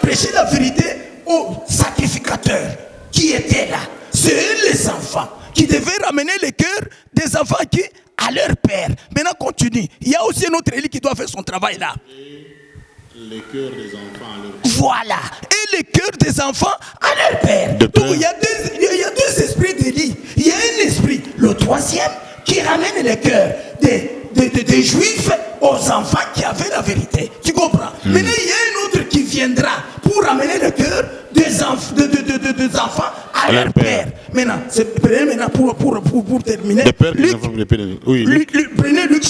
prêcher la vérité aux sacrificateurs qui étaient là. C'est eux les enfants qui devaient ramener le cœur des enfants à leur père. Maintenant continue. Il y a aussi un autre Élie qui doit faire son travail là. Les cœurs des enfants à leur père. Voilà. Et les cœurs des enfants à leur père. Donc il y a deux esprits d'Élie. Il y a un esprit, le 3e, qui ramène le cœur des Juifs aux enfants qui avaient la vérité. Tu comprends? Maintenant il y a un autre qui viendra pour amener le cœur des enfants à leur père. Maintenant, pour terminer. Prenez Luc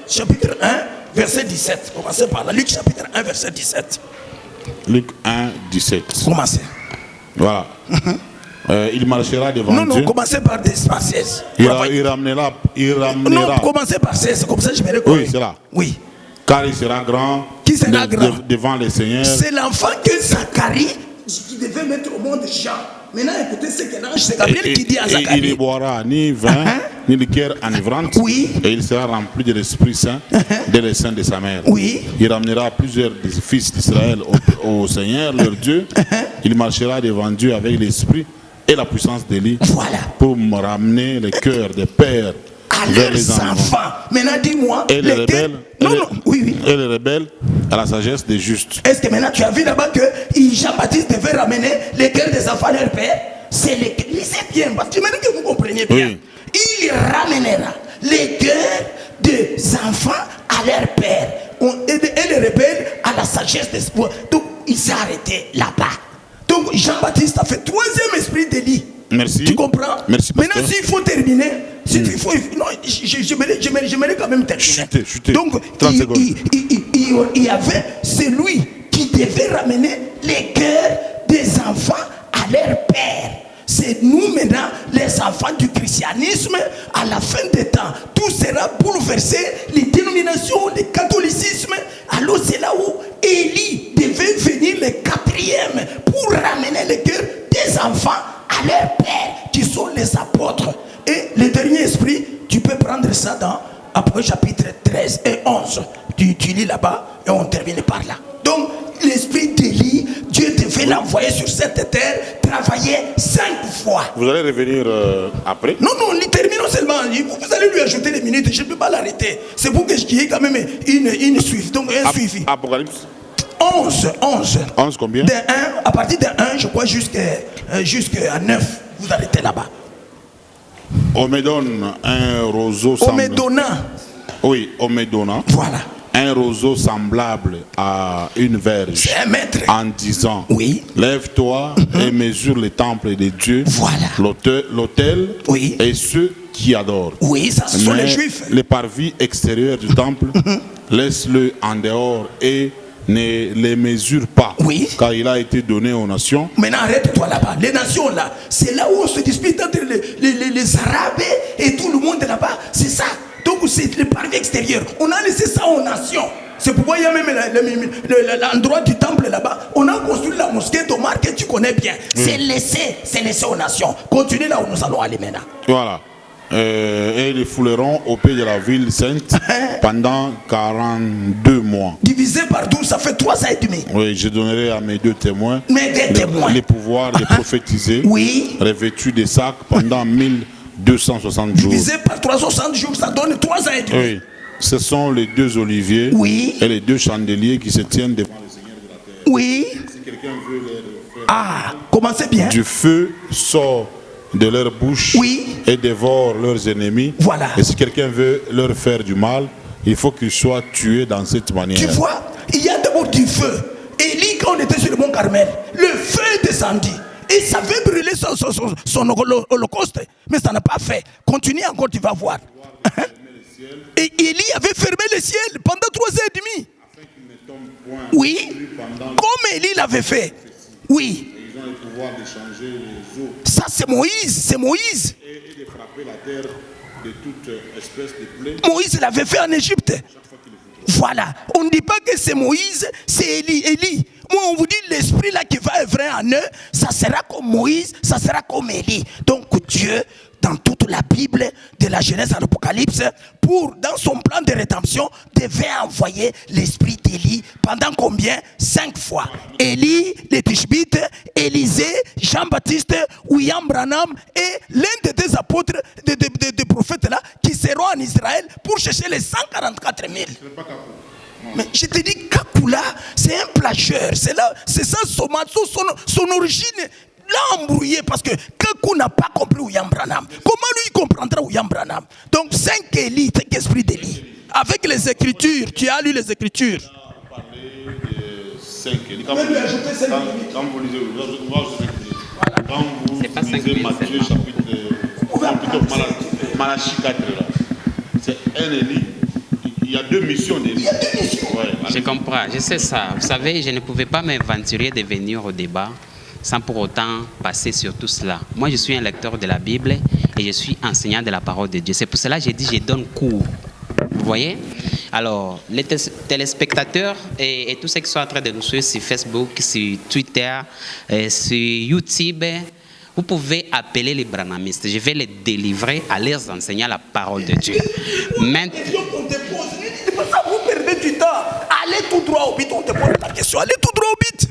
chapitre 1, verset 17. Commencez par là. Luc chapitre 1, verset 17. Luc 1, 17. Commencez. Voilà. Il marchera devant Dieu. Non, commencez par 16. Il ramenera. Non, commencez par 16. Comme ça, je me reconnais. Oui, c'est là. Oui. Car il sera grand, devant les seigneurs. C'est l'enfant que Zacharie qui devait mettre au monde Jean. Maintenant, écoutez ce que l'ange, c'est Gabriel qui dit à Zacharie. Il ne boira ni vin, ni liqueur enivrante. Oui. Et il sera rempli de l'Esprit Saint dès le sein de sa mère. Oui. Il ramènera plusieurs des fils d'Israël au Seigneur, leur Dieu. Il marchera devant Dieu avec l'Esprit et la puissance d'Élie. Voilà. Pour me ramener le cœur des pères vers les enfants. Maintenant, dis-moi. Et les rebelles. Oui. Et les rebelles à la sagesse des justes. Est-ce que maintenant tu as vu là-bas que Jean-Baptiste devait ramener les cœurs des enfants à leur père? C'est les cœurs. Lisez bien, parce que maintenant que vous compreniez bien. Oui. Il ramènera les cœurs des enfants à leur père. Et les rebelles à la sagesse des espoirs. Donc, il s'est arrêté là-bas. Donc, Jean-Baptiste a fait troisième esprit d'Élie. Merci. Tu comprends? Merci. Maintenant, s'il faut terminer, non, j'aimerais quand même terminer. Chutez. Donc, il y avait celui qui devait ramener les cœurs des enfants à leur père. C'est nous maintenant, les enfants du christianisme, à la fin des temps, tout sera bouleversé, les dénominations, le catholicisme. Alors c'est là où Élie devait venir le quatrième pour ramener les cœurs des enfants à leur père, qui sont les apôtres. Et le dernier esprit, tu peux prendre ça dans Apocalypse chapitre 13 et 11. Tu lis là-bas et on termine par là. Donc, l'esprit d'Élie, Dieu devait l'envoyer sur cette terre, travailler 5 fois. Vous allez revenir après? Non, terminons seulement. Vous allez lui ajouter les minutes, je ne peux pas l'arrêter. C'est pour que je y ait quand même une suivi. Donc, un suivi. Apocalypse 11. 11 combien? À partir de 1, je crois, jusqu'à 9. Vous arrêtez là-bas. On me donne un roseau semblable. Oui, on me donne. Voilà. Un roseau semblable à une verge. C'est un maître. En disant, oui. Lève-toi et mesure le temple de Dieu. Voilà. L'autel oui. Et ceux qui adorent. Oui, ça ce sont les juifs. Les parvis extérieurs du temple, laisse-le en dehors et ne les mesure pas. Oui. Car il a été donné aux nations. Maintenant arrête-toi là-bas. Les nations là, c'est là où on se dispute entre les Arabes et tout le monde là-bas. C'est ça. Donc c'est le parvis extérieur. On a laissé ça aux nations. C'est pourquoi il y a même l'endroit du temple là-bas. On a construit la mosquée d'Omar que tu connais bien. C'est laissé aux nations. Continuez là où nous allons aller maintenant. Voilà. Et ils les fouleront au pied de la ville sainte pendant 42 mois. Divisé par 12, ça fait 3 ans et demi. Oui, je donnerai à mes deux témoins les pouvoirs de prophétiser, oui. Revêtus de sacs pendant 1260 jours. Divisé par 360 jours, ça donne 3 ans et demi. Oui. Ce sont les 2 oliviers et les 2 chandeliers qui se tiennent devant le Seigneur de la terre. Oui. Si quelqu'un veut les faire, commencez bien. Du feu sort de leur bouche et dévore leurs ennemis. Voilà. Et si quelqu'un veut leur faire du mal, il faut qu'il soit tué dans cette manière. Tu vois, il y a d'abord du feu. Élie, quand on était sur le mont Carmel, le feu descendit. Et ça veut brûler son holocauste. Mais ça n'a pas fait. Continue encore, tu vas voir. Et Élie avait fermé le ciel pendant 3 ans et demi. Oui. Comme Élie l'avait fait. Oui. Ils ont le pouvoir de changer les eaux. Ça c'est Moïse. Et de frapper la terre de toute espèce de plaie. Moïse l'avait fait en Égypte. Voilà. On ne dit pas que c'est Moïse, c'est Élie. Moi on vous dit l'esprit là qui va œuvrer en eux, ça sera comme Moïse, ça sera comme Élie. Donc Dieu, dans toute la Bible, de la Genèse à l'Apocalypse, dans son plan de rédemption, devait envoyer l'esprit d'Élie pendant combien? 5 fois. Élie, les Tishbites, Élisée, Jean-Baptiste, William Branham et l'un des 2 apôtres, des prophètes là, qui seront en Israël pour chercher les 144 000. Mais je te dis, Kakula, c'est un plagieur. C'est ça son origine. L'a embrouillé parce que Kakou n'a pas compris William Branham. Comment lui comprendra William Branham? Donc 5 Élie, 5 esprits d'Élie. Avec les Écritures, tu as lu les Écritures. On a parlé de 5. Quand vous lisez Matthieu chapitre, Malachie 4, là, c'est un Élie. Il y a 2 missions d'Élie. Ouais, je comprends, je sais ça. Vous savez, je ne pouvais pas m'aventurer de venir au débat sans pour autant passer sur tout cela. Moi, je suis un lecteur de la Bible et je suis enseignant de la parole de Dieu. C'est pour cela que j'ai dit je donne cours. Vous voyez? Alors, les téléspectateurs et tous ceux qui sont en train de nous suivre sur Facebook, sur Twitter, sur YouTube, vous pouvez appeler les branamistes. Je vais les délivrer à leur enseigner la parole de Dieu. Maintenant, vous perdez du temps. Allez tout droit au but, on te pose la question. Allez tout droit au but.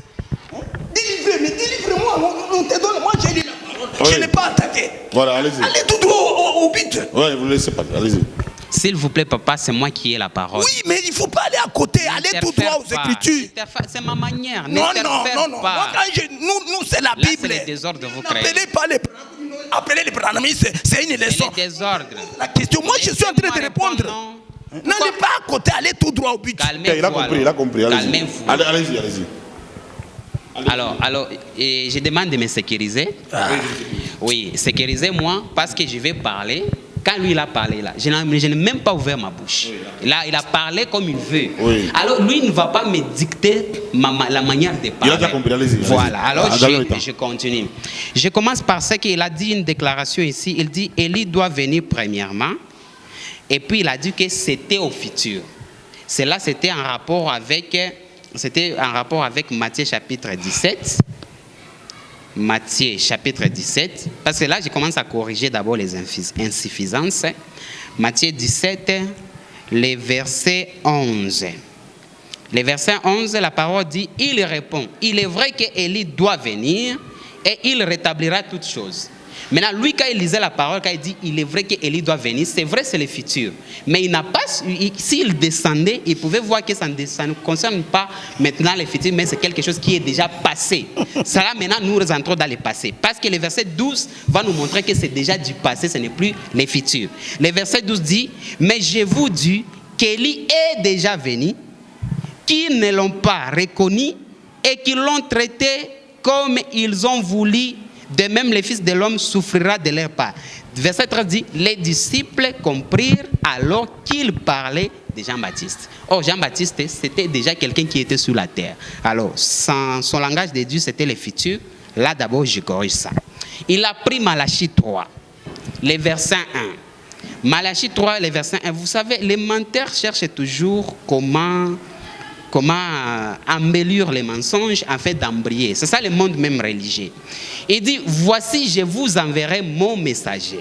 Délivre-moi, on te donne. Moi, j'ai lu la parole. Oui. Je n'ai pas attaqué. Voilà, allez-y. Allez tout droit au but. Oui, vous ne laissez pas. Allez-y. S'il vous plaît, papa, c'est moi qui ai la parole. Oui, mais il ne faut pas aller à côté. Allez tout droit aux Écritures. C'est ma manière. Non. Moi, nous, c'est la Bible. C'est le désordre que vous créez. Appelez les branamistes, c'est une leçon. C'est le désordre. La question, moi, je suis en train de répondre. N'allez pas à côté, allez tout droit au but. Calmez-vous. Il a compris. Calmez-vous. Allez-y. Alors, je demande de me sécuriser. Oui, sécurisez-moi parce que je vais parler. Quand lui il a parlé là, je n'ai même pas ouvert ma bouche. Là, il a parlé comme il veut. Oui. Alors lui il ne va pas me dicter la manière de parler. Il a déjà compris, allez-y. Voilà, alors je continue. Je commence par ce qu'il a dit, une déclaration ici. Il dit Élie doit venir premièrement. Et puis il a dit que c'était au futur. Cela c'était en rapport avec Matthieu chapitre 17. Matthieu chapitre 17, parce que là je commence à corriger d'abord les insuffisances. Matthieu 17, le verset 11. Le verset 11, la parole dit, il répond, il est vrai qu'Élie doit venir et il rétablira toutes choses. Maintenant, lui, quand il lisait la parole, quand il dit, il est vrai qu'Élie doit venir, c'est vrai, c'est le futur. Mais il n'a pas, s'il descendait, il pouvait voir que ça ne concerne pas maintenant le futur, mais c'est quelque chose qui est déjà passé. Ça là, maintenant, nous rentrons dans le passé. Parce que le verset 12 va nous montrer que c'est déjà du passé, ce n'est plus le futur. Le verset 12 dit, mais je vous dis qu'Élie est déjà venu, qu'ils ne l'ont pas reconnu et qu'ils l'ont traité comme ils ont voulu. De même, le Fils de l'homme souffrira de leur part. Verset 13 dit, les disciples comprirent alors qu'il parlait de Jean-Baptiste. Or, Jean-Baptiste, c'était déjà quelqu'un qui était sur la terre. Alors, son langage de Dieu, c'était le futur. Là, d'abord, je corrige ça. Il a pris Malachie 3, le verset 1. Malachie 3, le verset 1. Vous savez, les menteurs cherchent toujours comment embellir les mensonges afin d'embrayer. C'est ça le monde même religieux. Il dit, voici, je vous enverrai mon messager.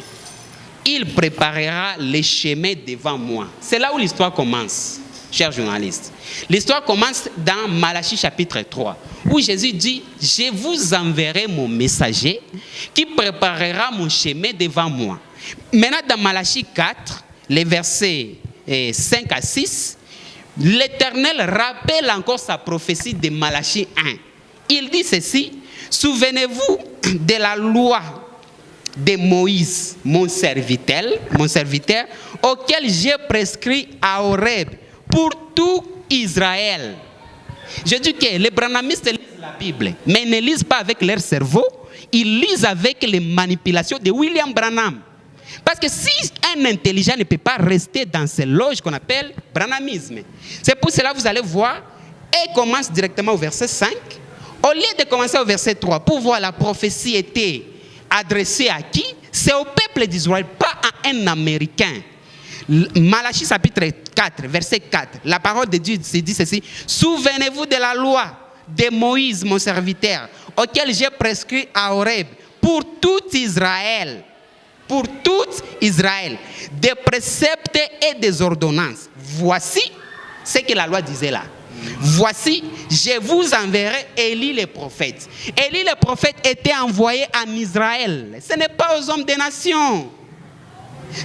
Il préparera les chemins devant moi. C'est là où l'histoire commence, chers journalistes. L'histoire commence dans Malachie chapitre 3, où Jésus dit, je vous enverrai mon messager qui préparera mon chemin devant moi. Maintenant, dans Malachie 4, les versets 5 à 6, l'Éternel rappelle encore sa prophétie de Malachie 1. Il dit ceci, souvenez-vous de la loi de Moïse, mon serviteur, auquel j'ai prescrit à Horeb pour tout Israël. Je dis que les branamistes lisent la Bible, mais ils ne lisent pas avec leur cerveau, ils lisent avec les manipulations de William Branham. Parce que si un intelligent ne peut pas rester dans ces loges qu'on appelle branhamisme, c'est pour cela que vous allez voir, et commence directement au verset 5, au lieu de commencer au verset 3, pour voir la prophétie était adressée à qui? C'est au peuple d'Israël, pas à un Américain. Malachie chapitre 4, verset 4, la parole de Dieu dit ceci, souvenez-vous de la loi de Moïse, mon serviteur, auquel j'ai prescrit à Horeb, pour tout Israël. Pour tout Israël, des préceptes et des ordonnances. Voici ce que la loi disait là. Voici, je vous enverrai Élie le prophète. Élie le prophète était envoyé en Israël. Ce n'est pas aux hommes des nations.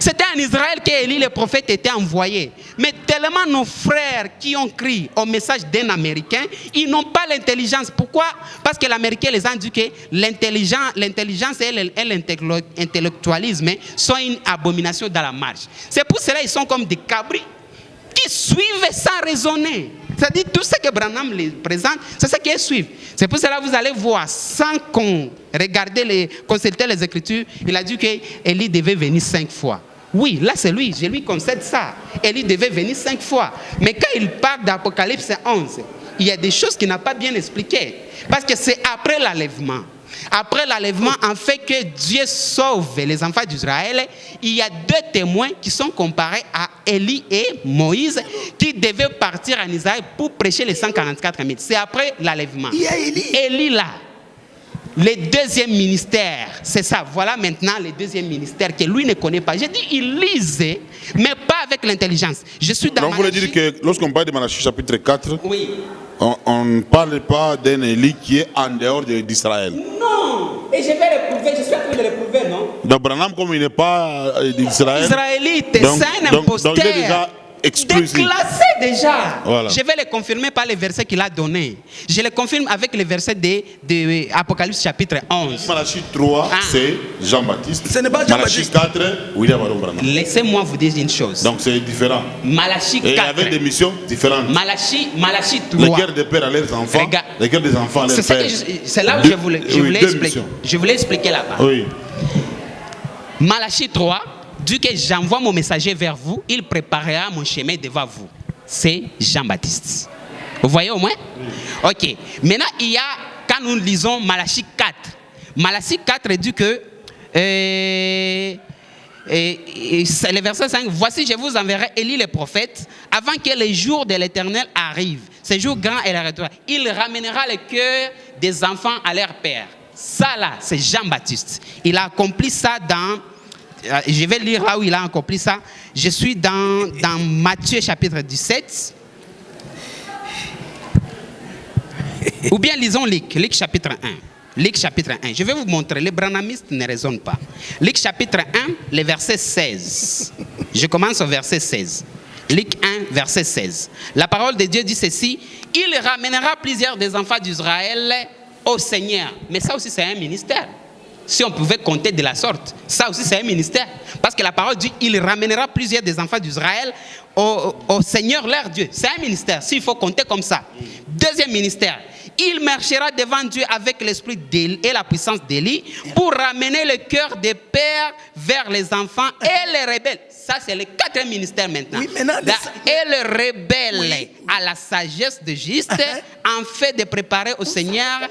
C'était en Israël qu'Élie le prophète était envoyé. Mais tellement nos frères qui ont crié au message d'un Américain, ils n'ont pas l'intelligence. Pourquoi? Parce que l'Américain les a dit que l'intelligence et l'intellectualisme sont une abomination dans la marche. C'est pour cela qu'ils sont comme des cabris qui suivent sans raisonner. C'est-à-dire tout ce que Branham les présente, c'est ce qu'ils suivent. C'est pour cela que vous allez voir, sans qu'on regarde consulter les Écritures, il a dit qu'Élie devait venir 5 fois. Oui, là c'est lui, je lui concède ça. Élie devait venir 5 fois. Mais quand il parle d'Apocalypse 11, il y a des choses qu'il n'a pas bien expliquées. Parce que c'est après l'enlèvement. Après l'enlèvement, en fait que Dieu sauve les enfants d'Israël, il y a 2 témoins qui sont comparés à Élie et Moïse qui devaient partir en Israël pour prêcher les 144 000. C'est après l'enlèvement. Il y a Élie. Élie là. Le deuxième ministère, c'est ça. Voilà maintenant le deuxième ministère que lui ne connaît pas. J'ai dit, il lisait, mais pas avec l'intelligence. Je suis dans Donc vous voulez dire que lorsqu'on parle de Malachie chapitre 4, oui. On ne parle pas d'un Élie qui est en dehors d'Israël. Non. Et je vais l'éprouver, je suis en train de l'éprouver, non? Donc Branham, comme il n'est pas d'Israël, israélite, c'est un imposteur. Donc il est déjà exclusif. Déclassé déjà. Voilà. Je vais le confirmer par les versets qu'il a donnés. Je le confirme avec les versets de Apocalypse chapitre 11. Malachie 3, c'est Jean-Baptiste. Ce n'est pas Jean-Baptiste. Malachie 4, William Aron Branham. Laissez-moi vous dire une chose. Donc c'est différent. Malachie 4. Et avec des missions différentes. Malachie 3. Les guerres des pères à leurs enfants. Les guerres des enfants à leurs pères. C'est là où je voulais expliquer. Je voulais expliquer là-bas. Oui. Malachie 3. Dit que j'envoie mon messager vers vous, il préparera mon chemin devant vous. C'est Jean-Baptiste. Vous voyez au moins? Oui. Ok. Maintenant, il y a, quand nous lisons Malachie 4, Malachie 4 dit que, le verset 5, voici, je vous enverrai Élie le prophète, avant que les jours de l'Éternel arrivent. Ces jours grands et la retour. Il ramènera le cœur des enfants à leur père. Ça là, c'est Jean-Baptiste. Il a accompli ça dans... Je vais lire là où il a accompli ça. Je suis dans Matthieu chapitre 17. Ou bien lisons Luc chapitre 1. Luc chapitre 1. Je vais vous montrer. Les branhamistes ne raisonnent pas. Luc chapitre 1, le verset 16. Je commence au verset 16. Luc 1, verset 16. La parole de Dieu dit ceci. Il ramènera plusieurs des enfants d'Israël au Seigneur. Mais ça aussi, c'est un ministère. Si on pouvait compter de la sorte, ça aussi c'est un ministère. Parce que la parole dit, il ramènera plusieurs des enfants d'Israël au Seigneur leur Dieu. C'est un ministère, s'il faut compter comme ça. Deuxième ministère, il marchera devant Dieu avec l'esprit d'Élie et la puissance d'Élie pour ramener le cœur des pères vers les enfants et les rebelles. Ça, c'est le 4e ministère maintenant. Oui, maintenant et le rebelle à la sagesse de juste, en fait de préparer au Seigneur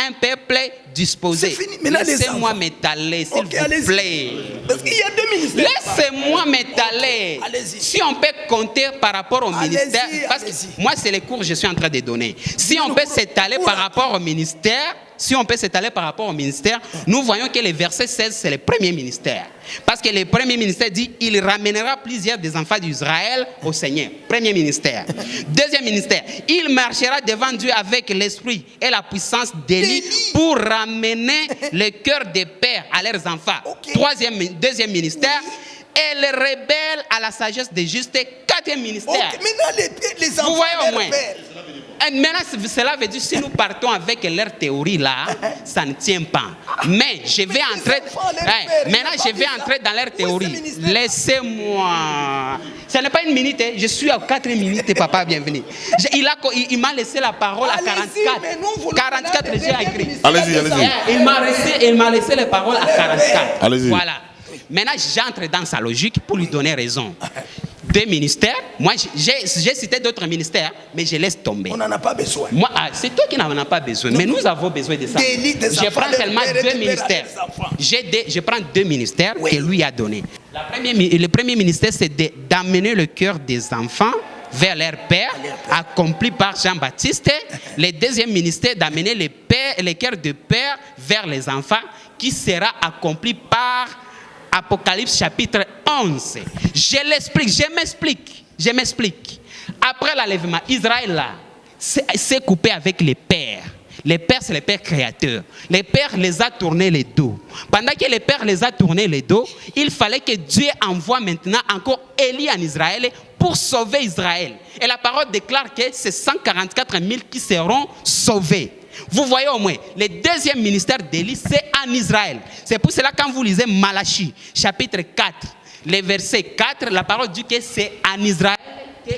un peuple disposé. Laissez-moi m'étaler, s'il vous plaît. Parce qu'il y a 2 ministères. Laissez-moi m'étaler. Si on peut compter par rapport au ministère, parce que moi, c'est les cours que je suis en train de donner. Si on peut s'étaler par rapport au ministère, nous voyons que le verset 16, c'est le premier ministère. Parce que le premier ministère dit, il ramènera plusieurs des enfants d'Israël au Seigneur. Premier ministère. Deuxième ministère, il marchera devant Dieu avec l'esprit et la puissance d'Élie pour ramener le cœur des pères à leurs enfants. Deuxième ministère, et les rebelles à la sagesse des justes. 4e ministère. Maintenant, les enfants, vous voyez au moins. Pères. Maintenant, cela veut dire si nous partons avec leur théorie là, ça ne tient pas. Mais je vais entrer. Maintenant, je vais entrer dans leur théorie. Laissez-moi. Ce n'est pas une minute. Je suis à 4 minutes, papa, bienvenue. Il m'a laissé la parole à 44. 44, j'ai écrit. Allez-y. Il m'a laissé les paroles à 44. Allez-y. Voilà. Maintenant, j'entre dans sa logique pour lui donner raison. 2 ministères. Moi, j'ai cité d'autres ministères, mais je laisse tomber. On n'en a pas besoin. Moi, c'est toi qui n'en as pas besoin. Mais nous avons besoin de ça. Je prends seulement 2 ministères. Je prends 2 ministères que lui a donnés. Le premier ministère, c'est d'amener le cœur des enfants vers leur père, accompli par Jean-Baptiste. Le deuxième ministère, d'amener les cœurs de père vers les enfants, qui sera accompli par Apocalypse chapitre 11. Je m'explique. Après l'enlèvement, Israël là s'est coupé avec les pères. Les pères, c'est les pères créateurs. Les pères les a tournés les dos. Pendant que les pères les a tournés les dos, il fallait que Dieu envoie maintenant encore Élie en Israël pour sauver Israël. Et la parole déclare que c'est 144 000 qui seront sauvés. Vous voyez au moins, le deuxième ministère d'Élie, c'est en Israël. C'est pour cela quand vous lisez Malachie, chapitre 4, le verset 4, la parole dit que c'est en Israël que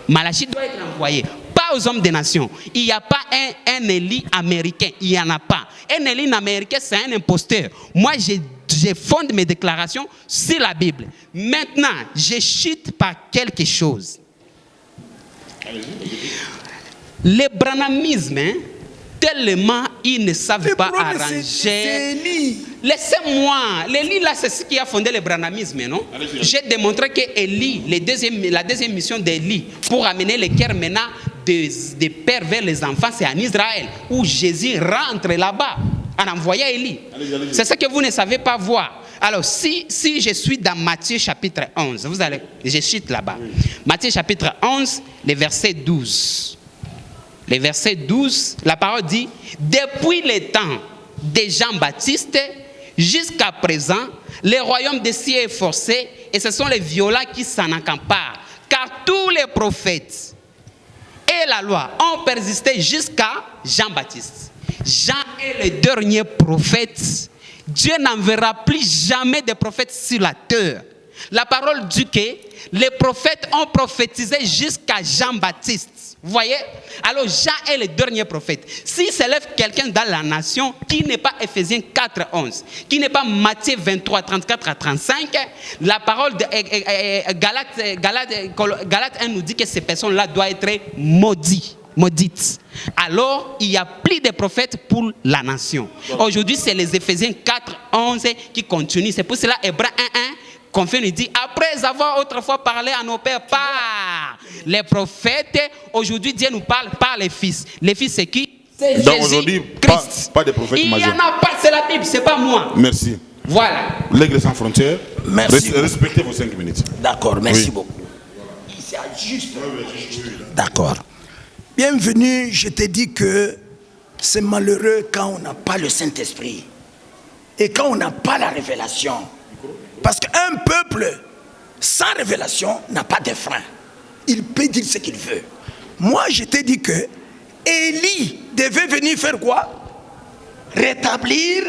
Malachie doit être envoyé. Pas aux hommes des nations. Il n'y a pas un Élie américain. Il n'y en a pas. Un Élie américain, c'est un imposteur. Moi, je fonde mes déclarations sur la Bible. Maintenant, je chute par quelque chose. Les branhamismes, tellement ils ne savent pas arranger. Laissez-moi. L'Élie, là, c'est ce qui a fondé le branhamisme, non? J'ai démontré que Élie, la deuxième mission d'Élie, pour amener les cœurs maintenant des pères vers les enfants, c'est en Israël, où Jésus rentre là-bas, en envoyant Élie. C'est ce que vous ne savez pas voir. Alors, si je suis dans Matthieu chapitre 11, je cite là-bas. Matthieu chapitre 11, le verset 12. Le verset 12, la parole dit, depuis le temps de Jean-Baptiste jusqu'à présent, le royaume des cieux est forcé et ce sont les violents qui s'en accaparent. Car tous les prophètes et la loi ont persisté jusqu'à Jean-Baptiste. Jean est le dernier prophète. Dieu n'enverra plus jamais de prophètes sur la terre. La parole dit que les prophètes ont prophétisé jusqu'à Jean-Baptiste. Vous voyez? Alors Jean est le dernier prophète. S'il s'élève quelqu'un dans la nation qui n'est pas Éphésiens 4, 11, qui n'est pas Matthieu 23, 34 à 35, la parole de Galates 1 nous dit que ces personnes-là doivent être maudites. Alors, il n'y a plus de prophètes pour la nation. Aujourd'hui, c'est les Éphésiens 4, 11 qui continuent. C'est pour cela, Hébreux 1, 1, Confie nous dit, après avoir autrefois parlé à nos pères par les prophètes, aujourd'hui Dieu nous parle par les fils. Les fils c'est qui? C'est donc aujourd'hui, pas de prophètes majeurs. Il n'y en a pas, c'est la Bible, c'est pas moi. Merci. Voilà. L'Église sans frontières, merci. Respectez vos 5 minutes. D'accord, merci beaucoup. C'est juste. D'accord. Bienvenue, je te dis que c'est malheureux quand on n'a pas le Saint-Esprit et quand on n'a pas la révélation. Parce qu'un peuple sans révélation n'a pas de frein. Il peut dire ce qu'il veut. Moi, je t'ai dit que Élie devait venir faire quoi? Rétablir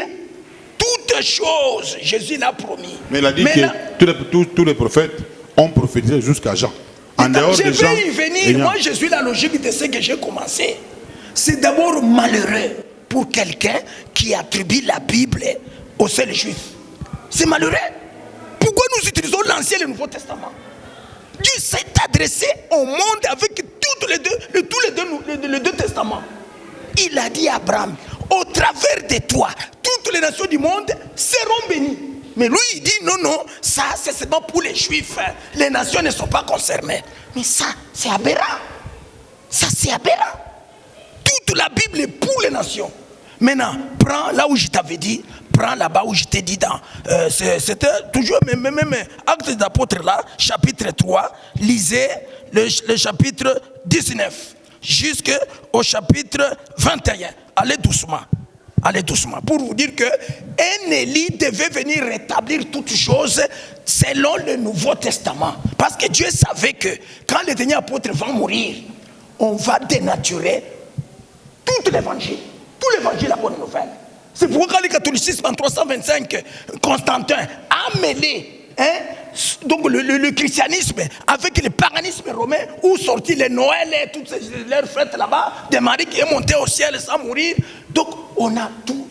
toutes choses. Jésus l'a promis. Mais il a dit que tous les prophètes ont prophétisé jusqu'à Jean. En dehors de Jean, je vais y venir. Moi, je suis la logique de ce que j'ai commencé. C'est d'abord malheureux pour quelqu'un qui attribue la Bible au seul juif. C'est malheureux. Pourquoi nous utilisons l'Ancien et le Nouveau Testament? Dieu s'est adressé au monde avec tous les deux testaments. Il a dit à Abraham, au travers de toi, toutes les nations du monde seront bénies. Mais lui, il dit, non, ça c'est seulement pour les Juifs. Les nations ne sont pas concernées. Mais ça, c'est aberrant. Ça, c'est aberrant. Toute la Bible est pour les nations. Maintenant, prends là où je t'avais dit, prends là-bas où je t'ai dit c'était toujours même Actes des Apôtres là, chapitre 3, lisez le chapitre 19 jusqu'au chapitre 21. Allez doucement, pour vous dire que un Élie devait venir rétablir toutes choses selon le Nouveau Testament. Parce que Dieu savait que quand les derniers apôtres vont mourir, on va dénaturer tout l'évangile. Tout l'évangile, la bonne nouvelle. C'est pourquoi quand le catholicisme en 325, Constantin a mêlé donc le christianisme avec le paganisme romain, où sortit les Noël et toutes leurs fêtes là-bas, de Marie qui est montée au ciel sans mourir. Donc on a tout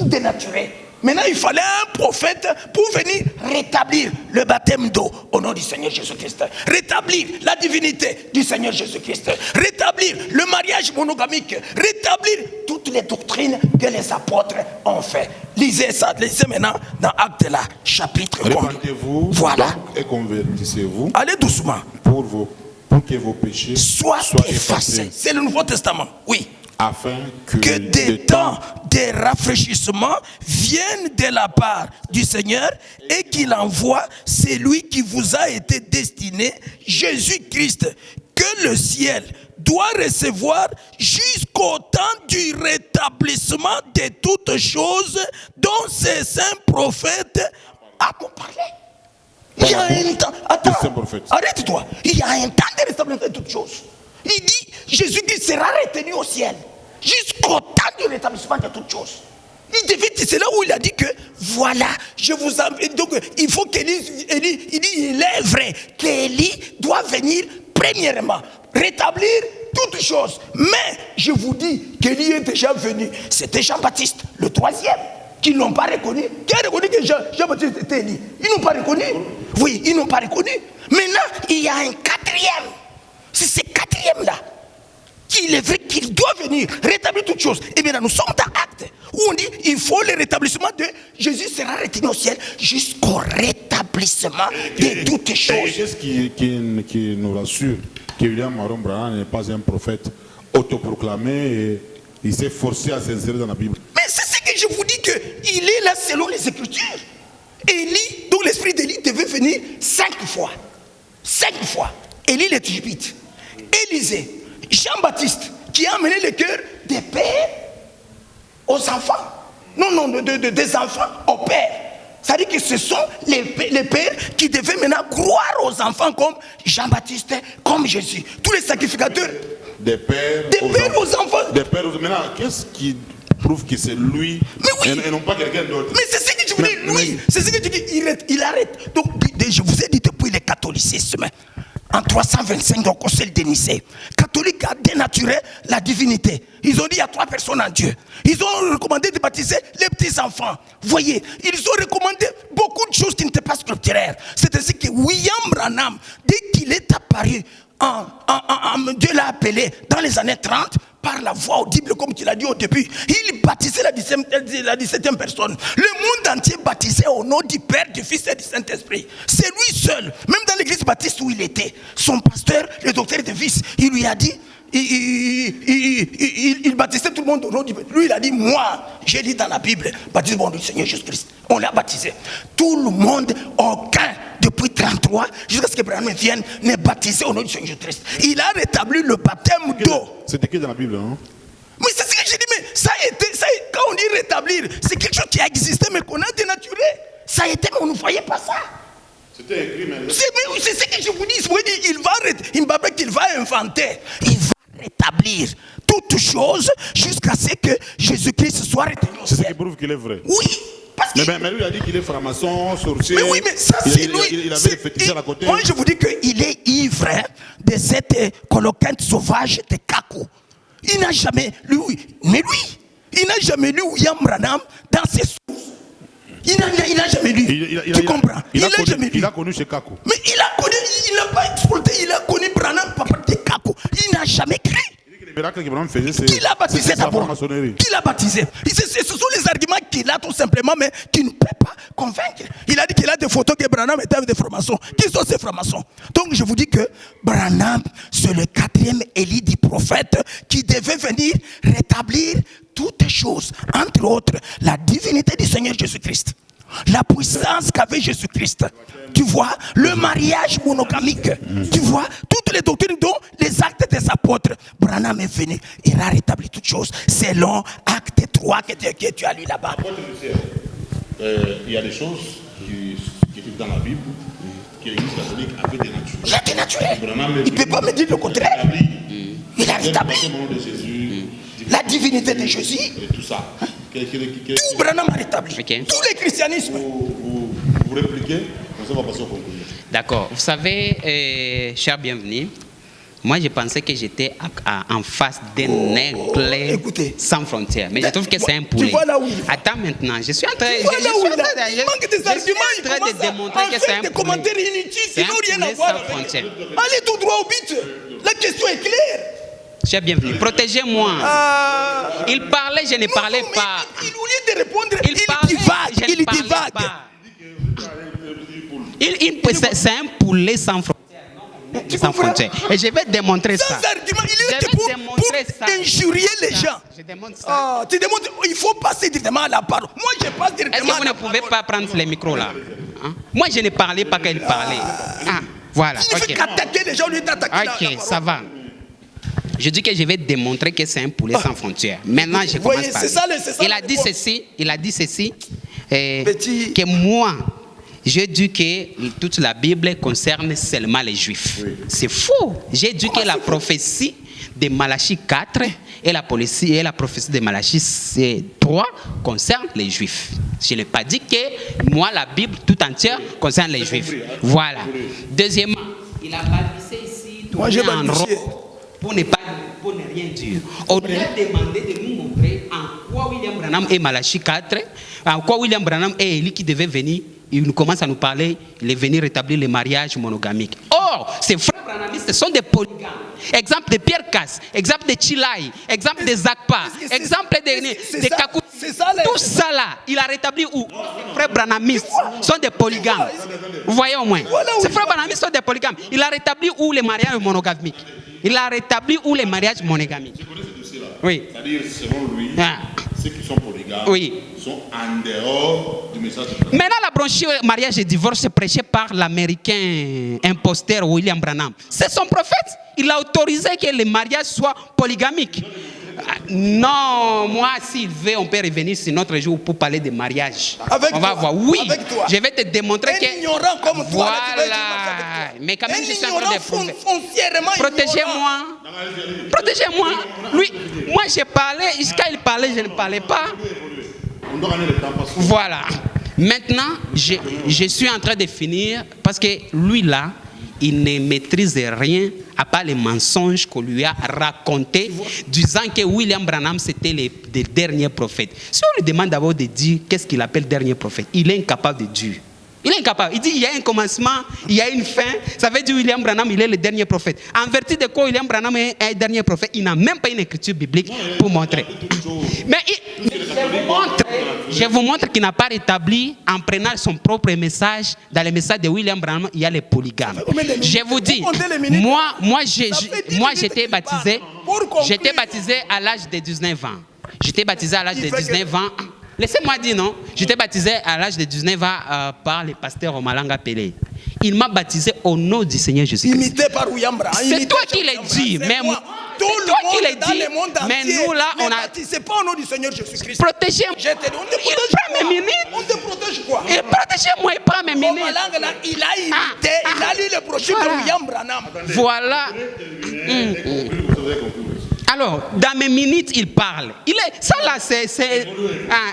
dénaturé. Maintenant, il fallait un prophète pour venir rétablir le baptême d'eau au nom du Seigneur Jésus-Christ. Rétablir la divinité du Seigneur Jésus-Christ. Rétablir le mariage monogamique. Rétablir toutes les doctrines que les apôtres ont fait. Lisez ça, lisez maintenant dans Actes là, chapitre 1. Répandez-vous voilà. Et convertissez-vous. Allez doucement. Pour que vos péchés soient effacés. C'est le Nouveau Testament, oui. Afin que des temps de rafraîchissement viennent de la part du Seigneur et qu'il envoie celui qui vous a été destiné, Jésus-Christ, que le ciel doit recevoir jusqu'au temps du rétablissement de toutes choses dont ces saints prophètes ont parlé. Il y a un temps. Attends, arrête-toi. Il y a un temps de rétablissement de toutes choses. Il dit, Jésus-Christ sera retenu au ciel jusqu'au temps du rétablissement de toutes choses. C'est là où il a dit que voilà, je vous en... Donc il faut qu'Élie, il est vrai qu'Élie doit venir premièrement rétablir toutes choses. Mais je vous dis qu'Élie est déjà venu. C'était Jean-Baptiste, le troisième, qui ne l'ont pas reconnu. Qui a reconnu que Jean-Baptiste était Élie? Ils n'ont pas reconnu. Oui, ils n'ont pas reconnu. Maintenant, il y a un quatrième. C'est ce quatrième-là qu'il est vrai qu'il doit venir rétablir toutes choses. Et bien, nous sommes dans Actes où on dit il faut le rétablissement de Jésus sera retiré au ciel jusqu'au rétablissement de toutes choses. Et qu'est-ce qui nous rassure que William Aaron Branham n'est pas un prophète autoproclamé et il s'est forcé à s'insérer dans la Bible. Mais c'est ce que je vous dis qu'il est là selon les Écritures. Élie, donc l'esprit d'Élie devait venir 5 fois. 5 fois. Élie l'Égypte. Élisée. Jean-Baptiste, qui a amené le cœur des pères aux enfants. Non, des enfants aux pères. C'est-à-dire que ce sont les pères qui devaient maintenant croire aux enfants comme Jean-Baptiste, comme Jésus. Tous les sacrificateurs. Des pères aux enfants. Des pères aux... Maintenant, qu'est-ce qui prouve que c'est lui et non pas quelqu'un d'autre? Mais c'est ce que tu veux dire, lui. C'est ce que tu dis, il arrête. Donc, je vous ai dit depuis le catholicisme. En 325, au Concile de Nicée, catholique a dénaturé la divinité. Ils ont dit il y a 3 personnes en Dieu. Ils ont recommandé de baptiser les petits-enfants. Voyez, ils ont recommandé beaucoup de choses qui n'étaient pas scripturaires. C'est ainsi que William Branham, dès qu'il est apparu, Dieu l'a appelé dans les années 30, par la voix audible, comme tu l'as dit au début, il baptisait la 17e personne. Le monde entier baptisait au nom du Père, du Fils et du Saint-Esprit. C'est lui seul, même dans l'église baptiste où il était, son pasteur, le docteur de Vice, il lui a dit, il baptisait tout le monde au nom du Père. Lui, il a dit, moi, j'ai lu dans la Bible, baptise au nom du Seigneur Jésus-Christ. On l'a baptisé. Tout le monde, aucun, depuis 33, jusqu'à ce que Branham vienne, n'est baptisé au nom du Seigneur Jésus-Christ. Il a rétabli le baptême d'eau. C'est écrit dans la Bible, non? Mais c'est ce que j'ai dit, mais quand on dit rétablir, c'est quelque chose qui a existé, mais qu'on a dénaturé. Ça a été, mais on ne voyait pas ça. C'était écrit, mais... C'est ce que je vous dis. Il va inventer. Il va rétablir toutes choses jusqu'à ce que Jésus-Christ soit retenu au ciel. C'est ce qui prouve qu'il est vrai. Oui. Mais lui, il a dit qu'il est franc-maçon, sorcier. Mais oui, mais ça, c'est lui. Il avait les féticheurs à côté. Moi, je vous dis qu'il est ivre de cette colloquinte sauvage de Kakou. Il n'a jamais lu, il n'a jamais lu William Branham dans ses sources. Il n'a jamais lu. Tu comprends? Il a connu chez Kakou. Mais il n'a pas exploité, il a connu Branham par de Kakou. Il n'a jamais cru. Qui l'a baptisé d'abord? Qui l'a baptisé? Ce sont les arguments qu'il a tout simplement, mais qui ne peut pas convaincre. Il a dit qu'il a des photos que Branham était avec des francs-maçons. Qui sont ces francs-maçons? Donc je vous dis que Branham, c'est le 4e Élie du prophète qui devait venir rétablir toutes choses, entre autres la divinité du Seigneur Jésus-Christ. La puissance qu'avait Jésus-Christ. Tu vois, le mariage monogamique. Tu vois, toutes les doctrines dont les actes des apôtres. Branham est venu. Il a rétabli toutes choses selon Acte 3 que tu as lu là-bas. Il y a des choses qui étaient dans la Bible que l'Église catholique avait dénaturées. Il a dénaturé. Il ne peut pas me dire le contraire. Il a rétabli. La divinité de Jésus. Et tout ça. Tout Branham a rétabli. Okay. Tous les christianismes. Vous répliquez, on va passer au conclusion. D'accord. Vous savez, cher bienvenu, moi je pensais que j'étais en face d'un aigle sans frontières. Mais je trouve que c'est un poulet. Tu vois là où Attends maintenant, je suis en train de démontrer que c'est un poulet. Des commentaires inutiles, C'est un sinon rien à poulet voir sans avec. frontières. Allez tout droit au but. La question est claire. Cher bienvenu, protégez-moi. Il parlait, je ne parlais pas. Au lieu de répondre, il divague. C'est un poulet sans frontières. Sans frontières. Et je vais démontrer ça. Sans argument, il est pour injurier les gens. Je démontre ça. Tu démontres, il faut passer directement à la parole. Moi, je passe directement à la parole. Est-ce que vous ne pouvez pas prendre les micros là? Moi, je ne parlais pas qu'elle parlait. Voilà. Il ne fait qu'attaquer les gens, lui d'attaquer la parole. Ok, ça va. Je dis que je vais démontrer que c'est un poulet sans frontières. Maintenant, je commence par il a dit ceci, que moi, j'ai dit que toute la Bible concerne seulement les Juifs. Oui. C'est faux. J'ai dit que la prophétie de Malachie 4 et la prophétie de Malachie 3 concerne les Juifs. Je n'ai pas dit que moi, la Bible tout entière concerne les Juifs. Voilà. Deuxièmement, il a baptisé ici, moi, j'ai baptisé. pour ne rien dire. On lui a demandé de nous montrer en quoi William Branham est Malachie 4, en quoi William Branham est Élie qui devait venir. Il commence à nous parler, il est venu rétablir les mariages monogamiques. Or, ces frères branhamistes sont des polygames. Exemple de Pierre Casse, exemple de Chilai, exemple de Zakpa, exemple de Kakou. Tout ça là, il a rétabli où? Les frères branhamistes sont des polygames. Vous voyez au moins? Ces frères branhamistes sont des polygames. Il a rétabli où les mariages monogamiques? Il a rétabli où les mariages monogamiques? Je connais ce dossier-là. Oui. C'est-à-dire, selon lui, ceux qui sont polygames sont en dehors du message de Branham. Maintenant, la brochure mariage et divorce est prêchée par l'américain imposteur William Branham. C'est son prophète. Il a autorisé que les mariages soient polygamiques. Non, moi, s'il veut, on peut revenir sur notre jour pour parler de mariage. On va voir. Oui, je vais te démontrer que... ignorant comme toi. Voilà. Mais quand même, je suis en train de prouver. Protégez-moi. Protégez-moi. Lui, moi, j'ai parlé. Quand il parlait, je ne parlais pas. Voilà. Maintenant, je suis en train de finir parce que lui, là, il ne maîtrise rien à part les mensonges qu'on lui a racontés, disant que William Branham, c'était le dernier prophète. Si on lui demande d'abord de dire qu'est-ce qu'il appelle dernier prophète, il est incapable de dire. Il est incapable. Il dit il y a un commencement, il y a une fin. Ça veut dire William Branham, il est le dernier prophète. En vertu de quoi William Branham est un dernier prophète? Il n'a même pas une écriture biblique pour montrer. Mais je vous montre qu'il n'a pas rétabli en prenant son propre message. Dans le message de William Branham, il y a les polygames. Je vous dis, moi j'étais baptisé à l'âge de 19 ans. J'étais baptisé à l'âge de 19 ans. Laissez-moi dire non. J'étais baptisé à l'âge de 19 ans par le pasteur Omalanga Pelé. Il m'a baptisé au nom du Seigneur Jésus-Christ. Imité par William Branham. C'est toi qui l'as dit. Mais tout le monde dans le monde entier. Mais nous là, on a. C'est pas au nom du Seigneur Jésus-Christ. Protégez-moi. Il prend mes minutes. On te protège quoi? Protégez-moi, il prend mes minutes. Omalanga là, il a imité, il a lu le brochure de William Branham. Voilà. Alors, dans mes minutes, il parle. Ça là, c'est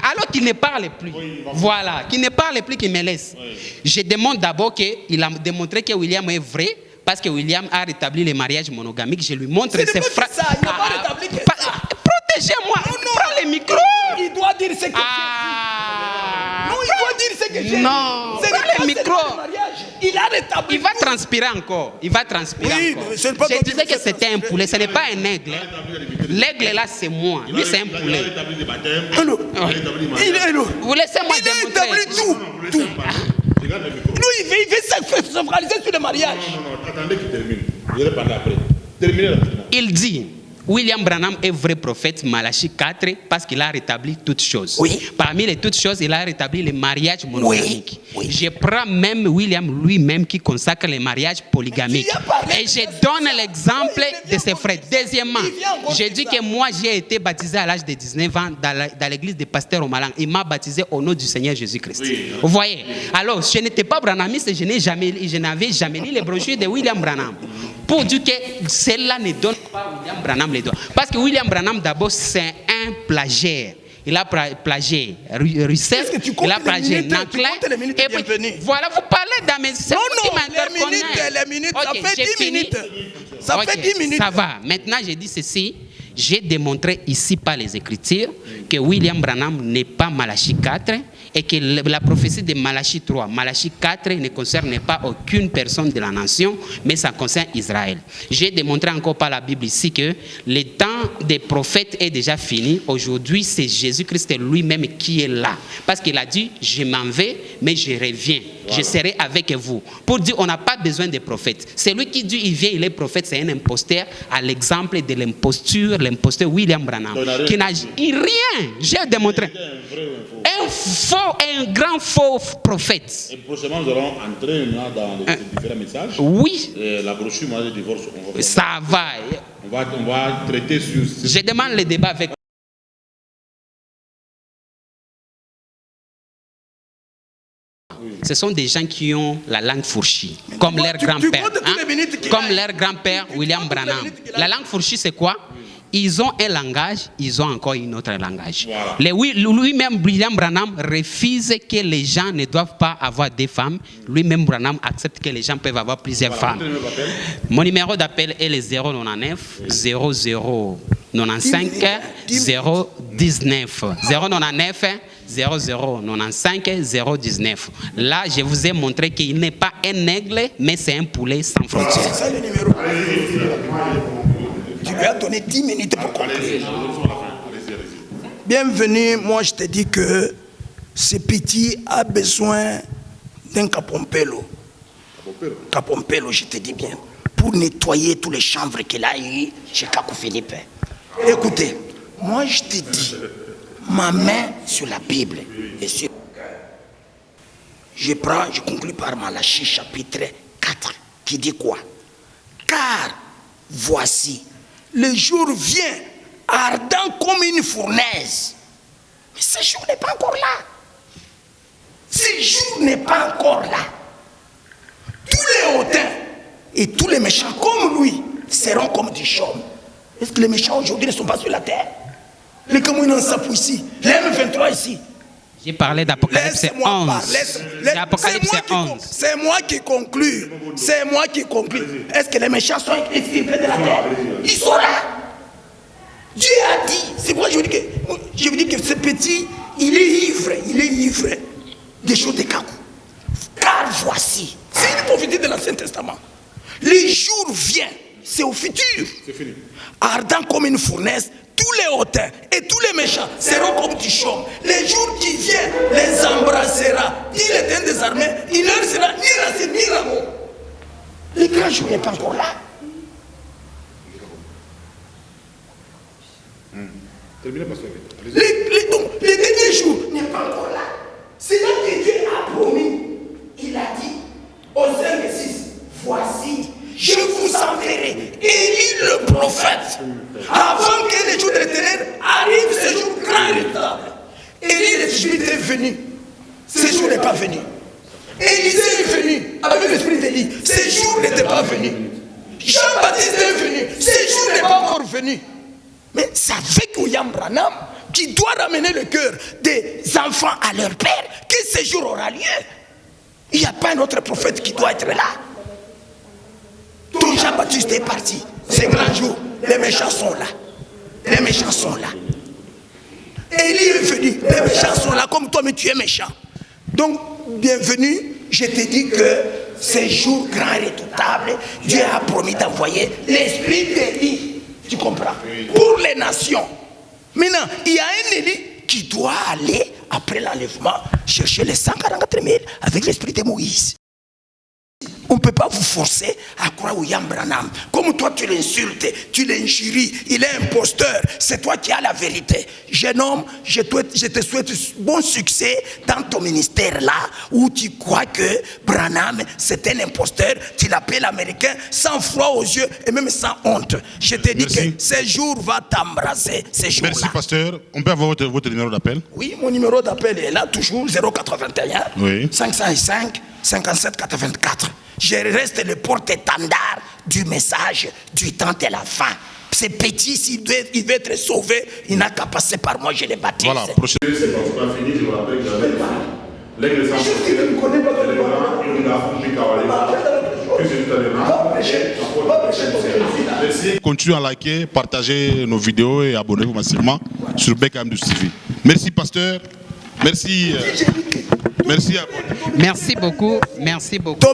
alors qu'il ne parle plus. Voilà, qu'il ne parle plus, qu'il me laisse. Je demande d'abord qu'il a démontré que William est vrai, parce que William a rétabli les mariages monogamiques. Je lui montre ses frères. Il n'a pas rétabli que ça. Protégez-moi. Prends le micro. Il doit dire ce que non, il doit dire ce que j'ai. Non, prends le micro. Il a rétabli. Il va transpirer encore. Il va transpirer encore. Je disais que c'était un poulet. Ce n'est pas un aigle. L'aigle là, c'est moi. Lui, c'est un poulet. Vous laissez-moi démontrer. Il a établi tout. Lui, il veut se focaliser sur le mariage. Non, attendez qu'il termine. Je vais parler après. Terminez rapidement. Il dit, William Branham est vrai prophète, Malachie 4, parce qu'il a rétabli toutes choses. Oui. Parmi les toutes choses, il a rétabli les mariages monogamiques. Oui. Je prends même William lui-même qui consacre les mariages polygamiques. Et je donne l'exemple de ses frères. Deuxièmement, j'ai dit que moi, j'ai été baptisé à l'âge de 19 ans dans l'église de Pasteur Omalanga. Il m'a baptisé au nom du Seigneur Jésus-Christ. Oui. Vous voyez? Alors, je n'étais pas branhamiste, je n'avais jamais lu les brochures de William Branham. Pour dire que celle-là ne donne pas William Branham les droits. Parce que William Branham, d'abord, c'est un plagiaire. Il a plagié Russell, il a plagié Nanclin. Et puis, voilà, vous parlez dans mes... les minutes, ça fait 10 minutes. Ça fait 10 minutes. Ça va. Maintenant, j'ai dit ceci. J'ai démontré ici par les Écritures que William Branham n'est pas Malachie 4 et que la prophétie de Malachie 3, Malachie 4 ne concerne pas aucune personne de la nation, mais ça concerne Israël. J'ai démontré encore par la Bible ici que le temps des prophètes est déjà fini. Aujourd'hui, c'est Jésus-Christ lui-même qui est là. Parce qu'il a dit, je m'en vais, mais je reviens. Voilà. Je serai avec vous. Pour dire, on n'a pas besoin de prophètes. C'est lui qui dit, il vient, il est prophète, c'est un imposteur, à l'exemple de l'imposteur William Branham, qui n'a rien. J'ai démontré. Un grand faux prophète. Et prochainement, nous allons entrer dans les différents messages. Oui. Et la brochure mariage et divorce. Ça va. On va traiter sur... Je demande le débat avec... Ce sont des gens qui ont la langue fourchie, comme leur grand-père. Comme leur grand-père William Branham. La langue fourchie, c'est quoi? ils ont un langage, ils ont encore un autre langage. Voilà. Lui-même, William Branham refuse que les gens ne doivent pas avoir des femmes. Lui-même, Branham accepte que les gens peuvent avoir plusieurs femmes. Mon numéro d'appel est le 099 0095 019 099 0095 019. Là, je vous ai montré qu'il n'est pas un aigle, mais c'est un poulet sans frontières. C'est ça le numéro. Tu lui as donné 10 minutes pour conclure. Bienvenue, moi je te dis que ce petit a besoin d'un capompello. Capompello, je te dis bien. Pour nettoyer tous les chanvres qu'il a eu chez Kakou Philippe. Écoutez, moi je te dis, ma main sur la Bible et sur je conclue par Malachie chapitre 4 qui dit quoi? Car voici, le jour vient ardent comme une fournaise. Mais ce jour n'est pas encore là. Ce jour n'est pas encore là. Tous les hautains et tous les méchants comme lui seront comme du chaume. Est-ce que les méchants aujourd'hui ne sont pas sur la terre? Les Camerounais s'appuient ici. Les M23 ici. J'ai parlé d'Apocalypse 11. C'est moi qui conclue. C'est moi qui conclue. Est-ce que les méchants sont extirpés de la terre? Ils sont là. Dieu a dit. C'est pourquoi je vous dis que ce petit, il est ivre des choses de Kakou. Car voici, c'est une prophétie de l'Ancien Testament. Le jour vient, c'est au futur. C'est fini. Ardent comme une fournaise, tous les hautains et tous les méchants seront comme du chaume. Les jours qui viennent les embrassera. Dit l'Éternel des armées, il leur sera ni racine ni rameau. Le grand jour n'est pas encore là. Le dernier jour n'est pas encore là. C'est là que Dieu a promis. Il a dit au 5 et 6, voici, je vous enverrai Élie le prophète avant que les jours de l'Éternel arrivent, ce jour grand et retard. Élie l'Esprit est venu, ce jour n'est pas venu. Élisée est venu avec l'esprit d'Élie, ce jour n'était pas venu. Jean-Baptiste est venu, ce jour n'est pas encore venu. Mais c'est avec William Branham qui doit ramener le cœur des enfants à leur père que ce jour aura lieu. Il n'y a pas un autre prophète qui doit être là. Tout Jean-Baptiste est parti. C'est grand jour. Les méchants sont là. Les méchants sont là. Élie est venu. Les méchants sont là comme toi, mais tu es méchant. Donc, bienvenue. Je te dis que ces jours grands et redoutables, Dieu a promis d'envoyer l'esprit d'Élie. Tu comprends? Pour les nations. Maintenant, il y a un Élie qui doit aller, après l'enlèvement, chercher les 144 000 avec l'esprit de Moïse. On ne peut pas vous forcer à croire William Branham. Comme toi tu l'insultes, tu l'injuries, il est imposteur, c'est toi qui as la vérité. Jeune homme, je te souhaite bon succès dans ton ministère là, où tu crois que Branham c'est un imposteur, tu l'appelles américain, sans froid aux yeux et même sans honte. Je te dis que ce jour va t'embrasser, ces jours-là. Merci pasteur. On peut avoir votre numéro d'appel? Oui, mon numéro d'appel est là, toujours 081 oui. 505 57 84. Je reste le porte-étendard du message du temps de la fin. C'est petit, s'il veut être sauvé, il n'a qu'à passer par moi, je l'ai baptisé. Voilà, prochaine. C'est pas fini, je vous rappelle que l'aigle sans frontières, continuez à liker, partager nos vidéos et abonnez-vous massivement sur BKM TV. Merci pasteur, merci. Merci à vous. Merci beaucoup, merci beaucoup.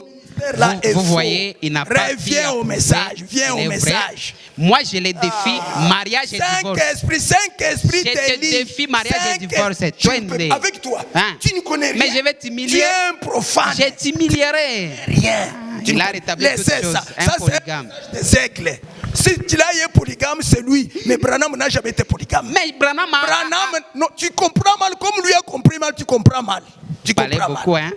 Vous voyez, il n'a pas dit. Viens au message, viens au message. Moi, je les défie, mariage et divorce. Cinq esprits je te défie, mariage et divorce. Avec toi, tu ne connais rien. Mais je vais t'humilier. Tu es un profane. Je t'humilierai. Rien. Il a rétabli toutes choses. Un polygame. Si tu l'as eu polygame, c'est lui. Mais Branham n'a jamais été polygame. Mais Branham non, tu comprends mal. Comme lui a compris mal, tu comprends mal. Tu parlais beaucoup, hein?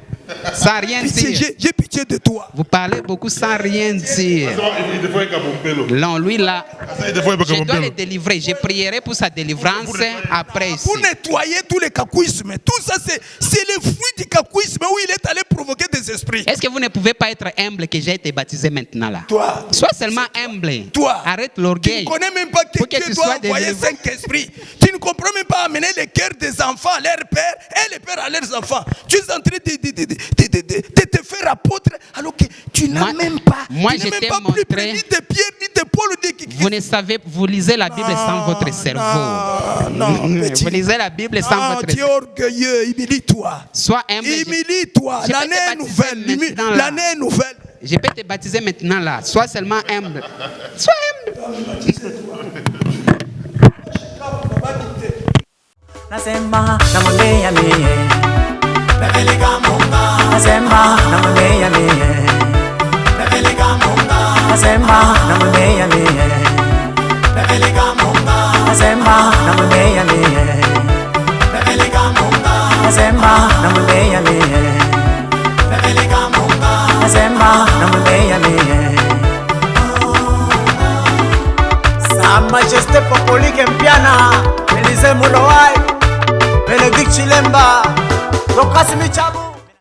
Sans rien dire. J'ai pitié de toi. Vous parlez beaucoup sans rien dire. Non, lui là, je dois le délivrer. Je prierai pour sa délivrance après ici. Pour nettoyer tous les cacouismes. Tout ça, c'est le fruit du cacouisme où il est allé provoquer des esprits. Est-ce que vous ne pouvez pas être humble que j'ai été baptisé maintenant là? Toi. Sois seulement humble. Toi. Arrête l'orgueil. Tu ne connais même pas que Dieu doit envoyer 5 esprits. Tu ne comprends même pas amener les cœurs des enfants à leur père et les pères à leurs enfants. Tu es en train de te faire apôtre alors que tu n'as même pas. Moi, tu je n'as t'ai même pas montré. plus ni de Pierre, ni de Paul, ni de Vous ne savez, vous lisez la Bible sans votre cerveau. Non, petit. Vous lisez la Bible sans votre cerveau. Tu es orgueilleux, humilie-toi. Sois humble. Humilie-toi. L'année est nouvelle. L'année est nouvelle. Je peux te baptiser maintenant là. Sois seulement humble. Sois humble. Nasema namuleya mie Bebelika munga Nasema namuleya mie Bebelika munga Nasema namuleya mie Bebelika munga Nasema namuleya mie Bebelika munga Nasema namuleya mie Bebelika munga Nasema namuleya mie Sa Majesté Popoli Kempiana Elise Mulowai Benedict Chilemba, Dokasimi Chabu.